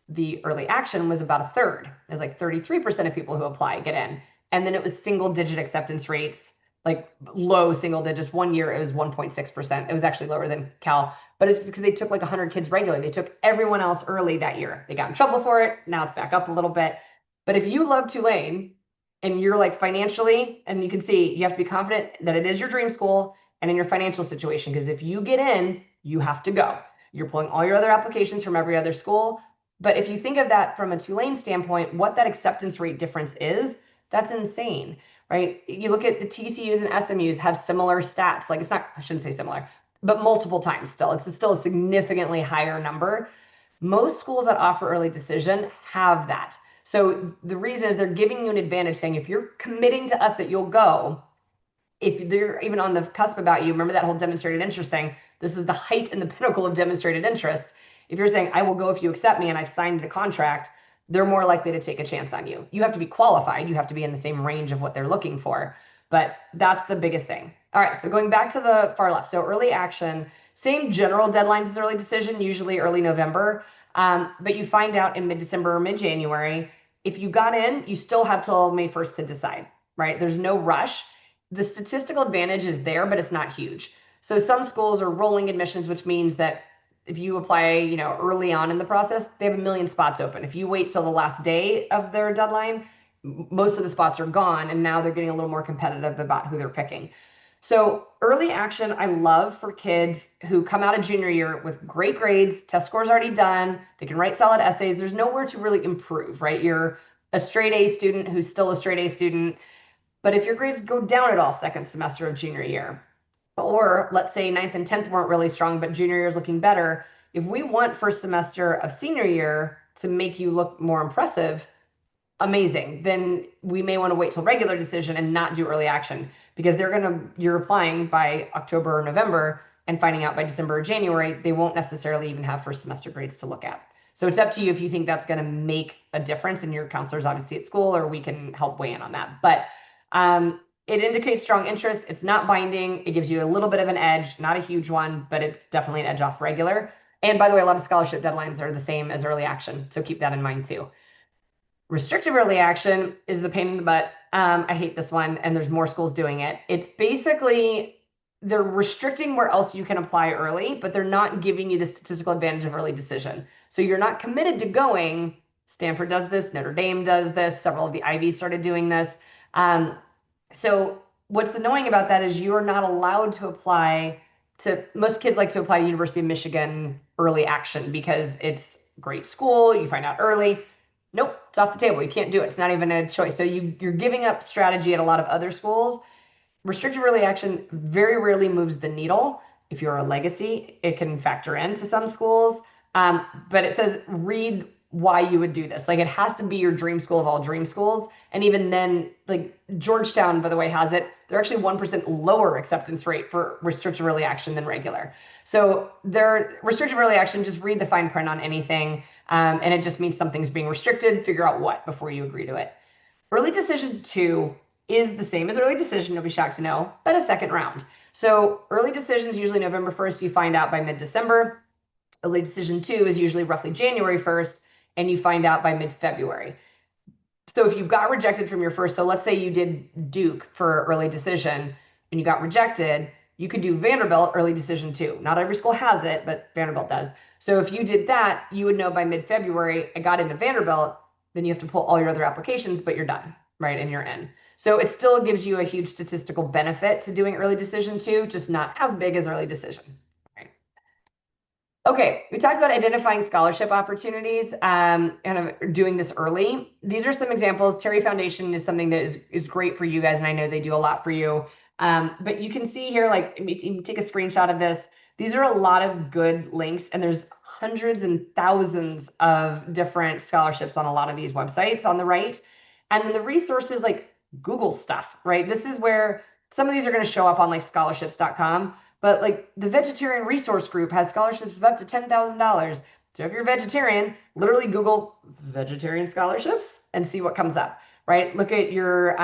The early action was about a third. It was like 33% of people who apply get in. And then it was single digit acceptance rates, like low single digits. One year it was 1.6%. It was actually lower than Cal, but it's because they took like 100 kids regularly. They took everyone else early that year. They got in trouble for it. Now it's back up a little bit. But if you love Tulane and you're like financially, and you can see you have to be confident that it is your dream school and in your financial situation, because if you get in, you have to go. You're pulling all your other applications from every other school. But if you think of that from a Tulane standpoint, what that acceptance rate difference is, that's insane, right? You look at the TCUs and SMUs have similar stats. Like, it's not, I shouldn't say similar, but multiple times still. It's still a significantly higher number. Most schools that offer early decision have that. So the reason is they're giving you an advantage, saying if you're committing to us that you'll go, if they're even on the cusp about you, remember that whole demonstrated interest thing? This is the height and the pinnacle of demonstrated interest. If you're saying, I will go if you accept me and I've signed a contract, they're more likely to take a chance on you. You have to be qualified. You have to be in the same range of what they're looking for. But that's the biggest thing. All right, so going back to the far left. So early action, same general deadlines as early decision, usually early November. But you find out in mid-December or mid-January. If you got in, you still have till May 1st to decide, right? There's no rush. The statistical advantage is there, but it's not huge. So some schools are rolling admissions, which means that if you apply, early on in the process, they have a million spots open. If you wait till the last day of their deadline, most of the spots are gone, and now they're getting a little more competitive about who they're picking. So early action, I love for kids who come out of junior year with great grades, test scores already done, they can write solid essays. There's nowhere to really improve, right? You're a straight A student who's still a straight A student. But if your grades go down at all second semester of junior year, or let's say ninth and 10th weren't really strong, but junior year is looking better, if we want first semester of senior year to make you look more impressive, amazing, then we may want to wait till regular decision and not do early action, because you're applying by October or November and finding out by December or January, they won't necessarily even have first semester grades to look at. So it's up to you if you think that's going to make a difference, and your counselors obviously at school, or we can help weigh in on that. But it indicates strong interest. It's not binding. It gives you a little bit of an edge, not a huge one, but it's definitely an edge off regular. And by the way, a lot of scholarship deadlines are the same as early action, so keep that in mind too. Restrictive early action is the pain in the butt. I hate this one, and there's more schools doing it. It's basically they're restricting where else you can apply early, but they're not giving you the statistical advantage of early decision. So you're not committed to going. Stanford does this, Notre Dame does this, several of the Ivies started doing this. So what's annoying about that is you are not allowed to apply to, most kids like to apply to University of Michigan early action because it's a great school, you find out early. Nope, it's off the table. You can't do it. It's not even a choice. So you're giving up strategy at a lot of other schools. Restricted early action very rarely moves the needle. If you're a legacy, it can factor into some schools. But it says read why you would do this. Like, it has to be your dream school of all dream schools. And even then, like Georgetown, by the way, has it. They're actually 1% lower acceptance rate for restricted early action than regular. So their restricted early action, just read the fine print on anything. And it just means something's being restricted. Figure out what before you agree to it. Early decision 2 is the same as early decision, you'll be shocked to know, but a second round. So early decision is usually November 1st. You find out by mid-December. Early decision 2 is usually roughly January 1st, and you find out by mid-February. So if you got rejected from your first, so let's say you did Duke for early decision and you got rejected, you could do Vanderbilt early decision 2. Not every school has it, but Vanderbilt does. So if you did that, you would know by mid-February, I got into Vanderbilt, then you have to pull all your other applications, but you're done, right? And you're in. So it still gives you a huge statistical benefit to doing early decision 2, just not as big as early decision. Okay, we talked about identifying scholarship opportunities, kind of doing this early. These are some examples. Terry Foundation is something that is great for you guys, and I know they do a lot for you. But you can see here, like, you take a screenshot of this. These are a lot of good links, and there's hundreds and thousands of different scholarships on a lot of these websites on the right. And then the resources, like Google stuff, right? This is where some of these are going to show up on like scholarships.com, but like the Vegetarian Resource Group has scholarships of up to $10,000. So if you're a vegetarian, literally Google vegetarian scholarships and see what comes up, right? Look at your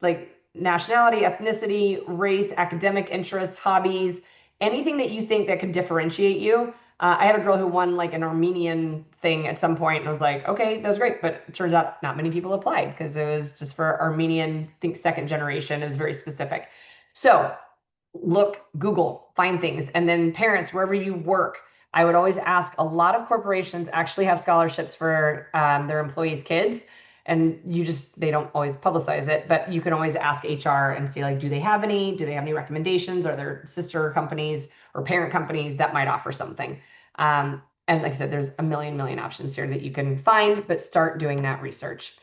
like nationality, ethnicity, race, academic interests, hobbies, anything that you think that could differentiate you. I had a girl who won like an Armenian thing at some point, and I was like, okay, that was great. But it turns out not many people applied because it was just for Armenian, I think second generation. It was very specific. So look, Google, find things. And then parents, wherever you work, I would always ask, a lot of corporations actually have scholarships for their employees' kids. And they don't always publicize it, but you can always ask HR and see, like, do they have any? Do they have any recommendations? Are there sister companies or parent companies that might offer something? And like I said, there's a million options here that you can find, but start doing that research.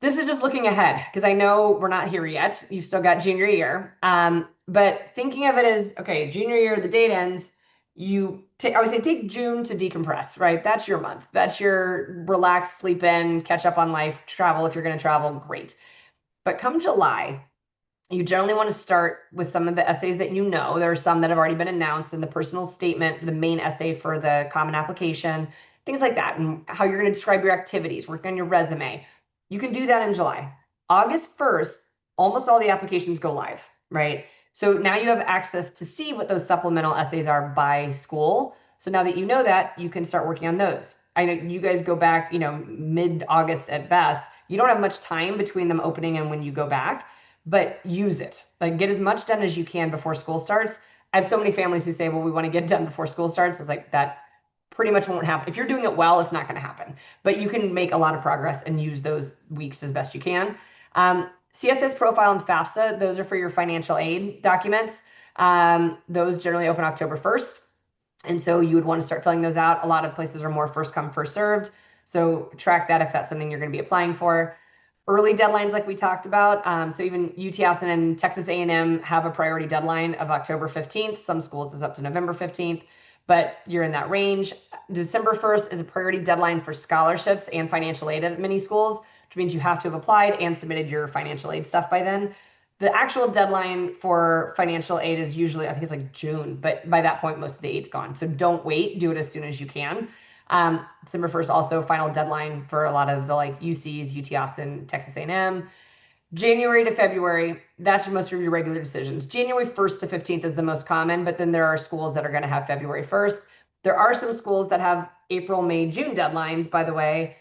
This is just looking ahead because I know we're not here yet. You've still got junior year. But thinking of it as, okay, junior year, the date ends. I would say take June to decompress, right? That's your month. That's your relax, sleep in, catch up on life, travel. If you're going to travel, great. But come July, you generally want to start with some of the essays that you know. There are some that have already been announced in the personal statement, the main essay for the common application, things like that, and how you're going to describe your activities, work on your resume. You can do that in July. August 1st, almost all the applications go live, right? So now you have access to see what those supplemental essays are by school. So now that you know that, you can start working on those. I know you guys go back, mid-August at best. You don't have much time between them opening and when you go back, but use it. Like, get as much done as you can before school starts. I have so many families who say, well, we want to get done before school starts. It's like, that pretty much won't happen. If you're doing it well, it's not going to happen. But you can make a lot of progress and use those weeks as best you can. CSS profile and FAFSA, those are for your financial aid documents. Those generally open October 1st. And so you would want to start filling those out. A lot of places are more first come, first served. So track that if that's something you're going to be applying for. Early deadlines, like we talked about. So even UT Austin and Texas A&M have a priority deadline of October 15th. Some schools is up to November 15th, but you're in that range. December 1st is a priority deadline for scholarships and financial aid at many schools, which means you have to have applied and submitted your financial aid stuff by then. The actual deadline for financial aid is usually, I think it's like June, but by that point, most of the aid's gone. So don't wait, do it as soon as you can. December 1st, also final deadline for a lot of the like UCs, UT Austin, Texas A&M. January to February, that's most of your regular decisions. January 1st to 15th is the most common, but then there are schools that are going to have February 1st. There are some schools that have April, May, June deadlines, by the way.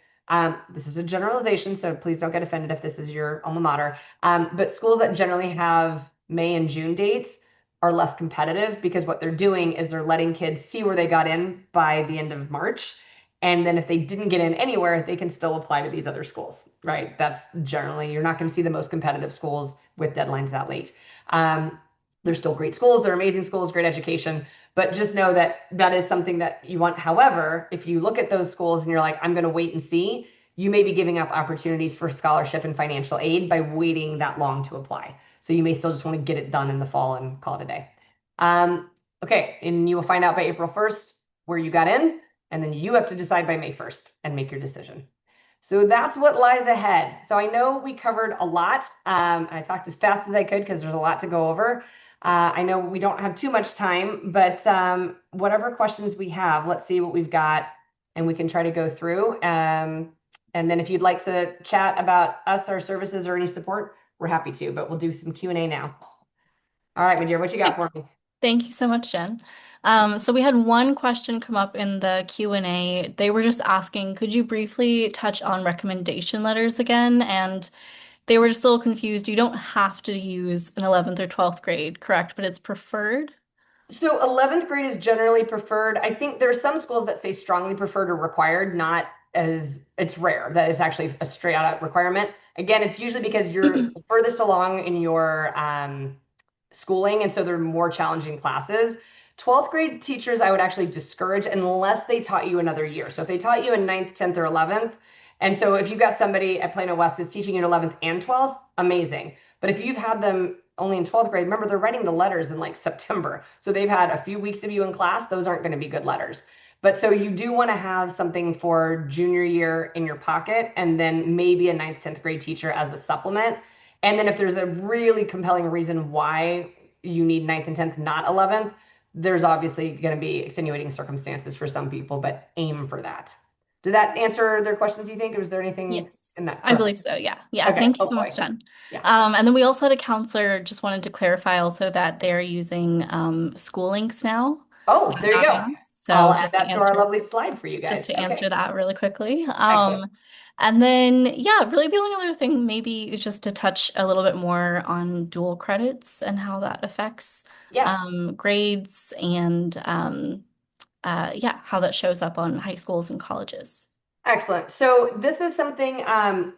This is a generalization, so please don't get offended if this is your alma mater. But schools that generally have May and June dates are less competitive because what they're doing is they're letting kids see where they got in by the end of March. And then if they didn't get in anywhere, they can still apply to these other schools, right? That's generally, you're not going to see the most competitive schools with deadlines that late. They're still great schools. They're amazing schools, great education. But just know that that is something that you want. However, if you look at those schools and you're like, I'm going to wait and see, you may be giving up opportunities for scholarship and financial aid by waiting that long to apply. So you may still just want to get it done in the fall and call it a day. Okay, and you will find out by April 1st where you got in, and then you have to decide by May 1st and make your decision. So that's what lies ahead. So I know we covered a lot. I talked as fast as I could because there's a lot to go over. I know we don't have too much time, but whatever questions we have, let's see what we've got, and we can try to go through. And then if you'd like to chat about us, our services, or any support, we're happy to, but we'll do some Q&A now. All right, my dear, what you got for me? Thank you so much, Jen. So we had one question come up in the Q&A. They were just asking, could you briefly touch on recommendation letters again? And they were just a little confused. You don't have to use an 11th or 12th grade, correct? But it's preferred? So 11th grade is generally preferred. I think there are some schools that say strongly preferred or required, not as it's rare that it's actually a straight out requirement. Again, it's usually because you're furthest along in your schooling, and so they're more challenging classes. 12th grade teachers, I would actually discourage unless they taught you another year. So if they taught you in 9th, 10th, or 11th, and so if you've got somebody at Plano West that's teaching in 11th and 12th, amazing. But if you've had them only in 12th grade, remember they're writing the letters in like September. So they've had a few weeks of you in class. Those aren't going to be good letters. But so you do want to have something for junior year in your pocket, and then maybe a ninth, 10th grade teacher as a supplement. And then if there's a really compelling reason why you need ninth and 10th, not 11th, there's obviously going to be extenuating circumstances for some people, but aim for that. Did that answer their questions, do you think? Or was there anything Yes, in that? I believe Perfect. so. Yeah. Yeah. Okay, Thank you so much, hopefully. Jen. Yeah. And then we also had a counselor just wanted to clarify also that they're using school links now, Oh, there you not go. ads. I'll So add that to our lovely slide for you just guys. to answer Okay, that really quickly. excellent. And then yeah, really the only other thing maybe is just to touch a little bit more on dual credits and how that affects Yes. grades and yeah, how that shows up on high schools and colleges. Excellent. So this is something,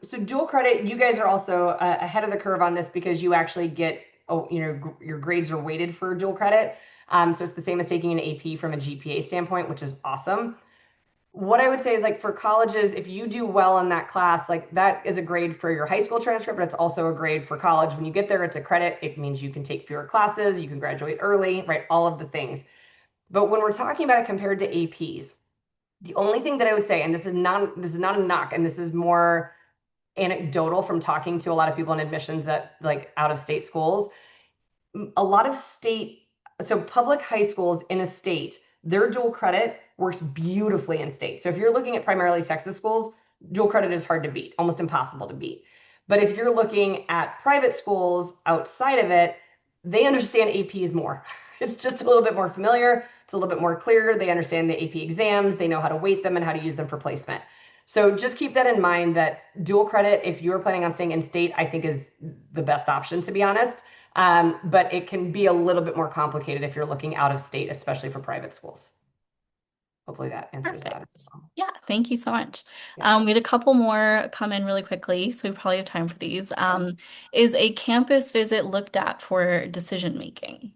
so dual credit, you guys are also ahead of the curve on this because you actually get, oh, your grades are weighted for dual credit. So it's the same as taking an AP from a GPA standpoint, which is awesome. What I would say is like for colleges, if you do well in that class, like that is a grade for your high school transcript, but it's also a grade for college. When you get there, it's a credit. It means you can take fewer classes, you can graduate early, right? All of the things. But when we're talking about it compared to APs, the only thing that I would say, and this is not a knock, and this is more anecdotal from talking to a lot of people in admissions at like out of state schools, a lot of state, so public high schools in a state, their dual credit works beautifully in state. So if you're looking at primarily Texas schools, dual credit is hard to beat, almost impossible to beat. But if you're looking at private schools outside of it, they understand APs more. It's just a little bit more familiar. It's a little bit more clear. They understand the AP exams. They know how to weight them and how to use them for placement. So just keep that in mind that dual credit, if you're planning on staying in state, I think is the best option, to be honest. But it can be a little bit more complicated if you're looking out of state, especially for private schools. Hopefully that answers that as Perfect. well. Yeah, thank you so much. Yeah. We had a couple more come in really quickly, so we probably have time for these. Is a campus visit looked at for decision making?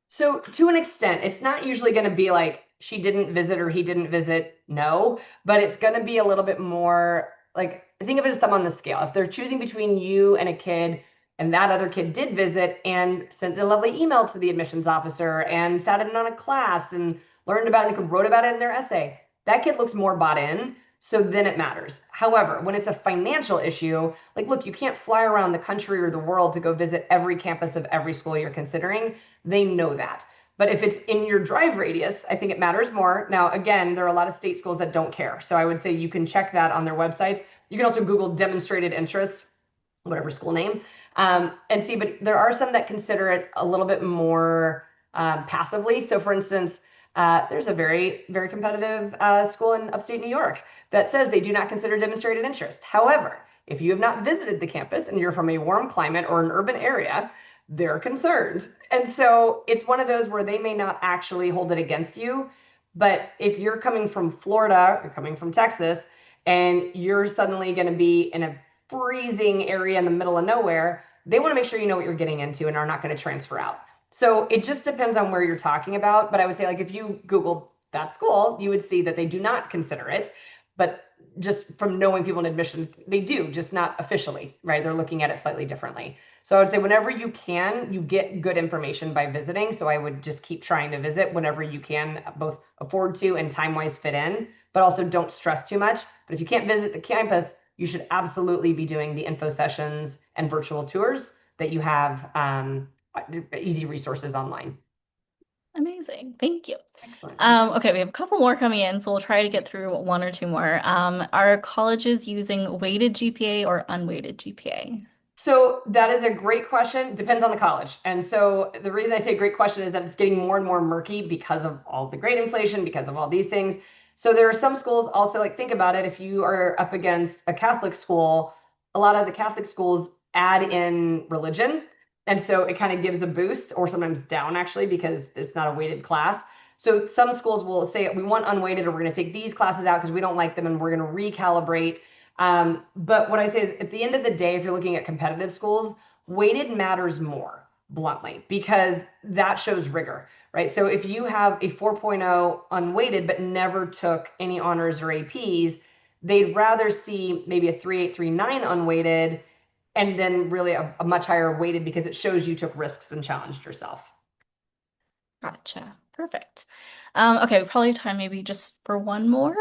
So to an extent, it's not usually going to be like she didn't visit or he didn't visit, no, but it's going to be a little bit more like think of it as thumb on the scale. If they're choosing between you and a kid and that other kid did visit and sent a lovely email to the admissions officer and sat in on a class and learned about it and wrote about it in their essay, that kid looks more bought in. So then it matters. However, when it's a financial issue, like, look, you can't fly around the country or the world to go visit every campus of every school you're considering. They know that. But if it's in your drive radius, I think it matters more. Now, again, there are a lot of state schools that don't care. So I would say you can check that on their websites. You can also Google demonstrated interest, whatever school name, and see. But there are some that consider it a little bit more passively. So, for instance, there's a very, very competitive school in upstate New York that says they do not consider demonstrated interest. However, if you have not visited the campus and you're from a warm climate or an urban area, they're concerned. And so it's one of those where they may not actually hold it against you. But if you're coming from Florida, you're coming from Texas, and you're suddenly going to be in a freezing area in the middle of nowhere, they want to make sure you know what you're getting into and are not going to transfer out. So it just depends on where you're talking about. But I would say, like, if you Googled that school, you would see that they do not consider it. But just from knowing people in admissions, they do, just not officially, right? They're looking at it slightly differently. So I would say whenever you can, you get good information by visiting. So I would just keep trying to visit whenever you can, both afford to and time-wise fit in, but also don't stress too much. But if you can't visit the campus, you should absolutely be doing the info sessions and virtual tours that you have easy resources online. Amazing. Thank you. Excellent. Okay, we have a couple more coming in, so we'll try to get through one or two more. Are colleges using weighted GPA or unweighted GPA? So that is a great question. Depends on the college. And so the reason I say great question is that it's getting more and more murky because of all the grade inflation, because of all these things. So there are some schools also, like, think about it. If you are up against a Catholic school, a lot of the Catholic schools add in religion. And so it kind of gives a boost or sometimes down actually because it's not a weighted class. So some schools will say we want unweighted or we're going to take these classes out because we don't like them and we're going to recalibrate. But what I say is at the end of the day, if you're looking at competitive schools, weighted matters more, bluntly, because that shows rigor, right? So if you have a 4.0 unweighted but never took any honors or APs, they'd rather see maybe a 3.8, 3.9 unweighted and then really a much higher weighted because it shows you took risks and challenged yourself. Gotcha. Perfect. Okay, probably time maybe just for one more.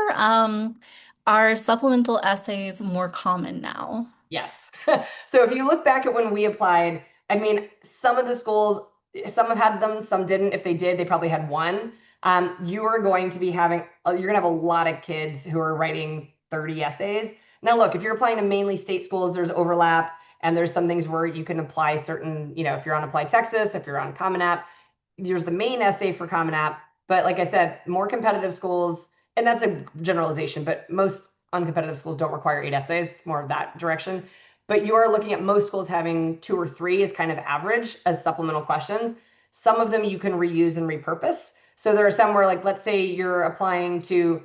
Are supplemental essays more common now? Yes. So if you look back at when we applied, I mean, some of the schools, some have had them, some didn't. If they did, they probably had one. You are going to be having, you're going to have a lot of kids who are writing 30 essays. Now, look, if you're applying to mainly state schools, there's overlap, and there's some things where you can apply certain, if you're on Apply Texas, if you're on Common App, there's the main essay for Common App. But like I said, more competitive schools, and that's a generalization, but most uncompetitive schools don't require 8 essays. It's more of that direction. But you are looking at most schools having 2 or 3 as kind of average as supplemental questions. Some of them you can reuse and repurpose. So there are some where, like, let's say you're applying to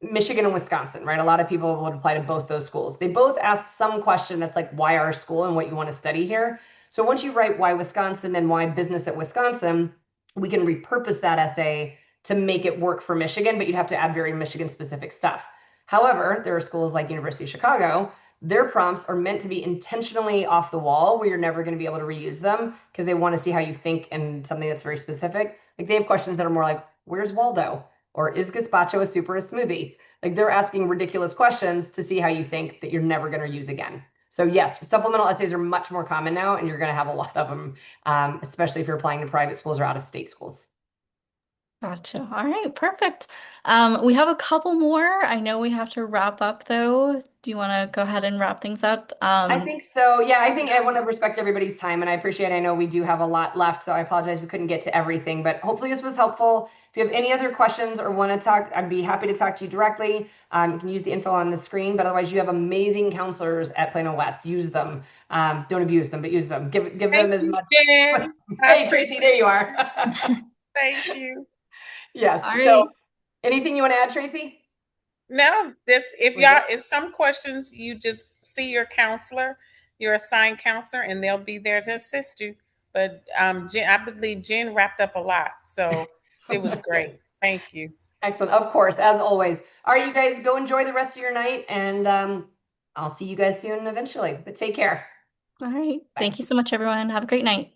Michigan and Wisconsin, right? A lot of people would apply to both those schools. They both ask some question that's like, why our school and what you want to study here. So once you write why Wisconsin and why business at Wisconsin, we can repurpose that essay to make it work for Michigan, but you'd have to add very Michigan specific stuff. However, there are schools like University of Chicago, their prompts are meant to be intentionally off the wall where you're never going to be able to reuse them because they want to see how you think in something that's very specific. Like they have questions that are more like, where's Waldo? Or is gazpacho a super a smoothie? Like they're asking ridiculous questions to see how you think that you're never going to use again. So yes, supplemental essays are much more common now, and you're going to have a lot of them, especially if you're applying to private schools or out of state schools. Gotcha. All right, perfect. We have a couple more. I know we have to wrap up though. Do you want to go ahead and wrap things up? I think so. Yeah, I think I want to respect everybody's time, and I appreciate. I know we do have a lot left, so I apologize we couldn't get to everything, but hopefully this was helpful. If you have any other questions or want to talk, I'd be happy to talk to you directly. You can use the info on the screen, but otherwise, you have amazing counselors at Plano West. Use them. Don't abuse them, but use them. Give Thank them as you, much. Jen. I Hey, appreciate Tracy, there you are. it. Thank you. All Yes. So, right. anything you want to add, Tracy? No, this if We're good. y'all if some questions you just see your counselor, your assigned counselor, and they'll be there to assist you. But Jen, I believe Jen wrapped up a lot, so it was Good. great. Thank you. Excellent. Of course, as always. All right, you guys go enjoy the rest of your night, and I'll see you guys soon eventually. But take care. All right. Bye. Thank you so much, everyone. Have a great night.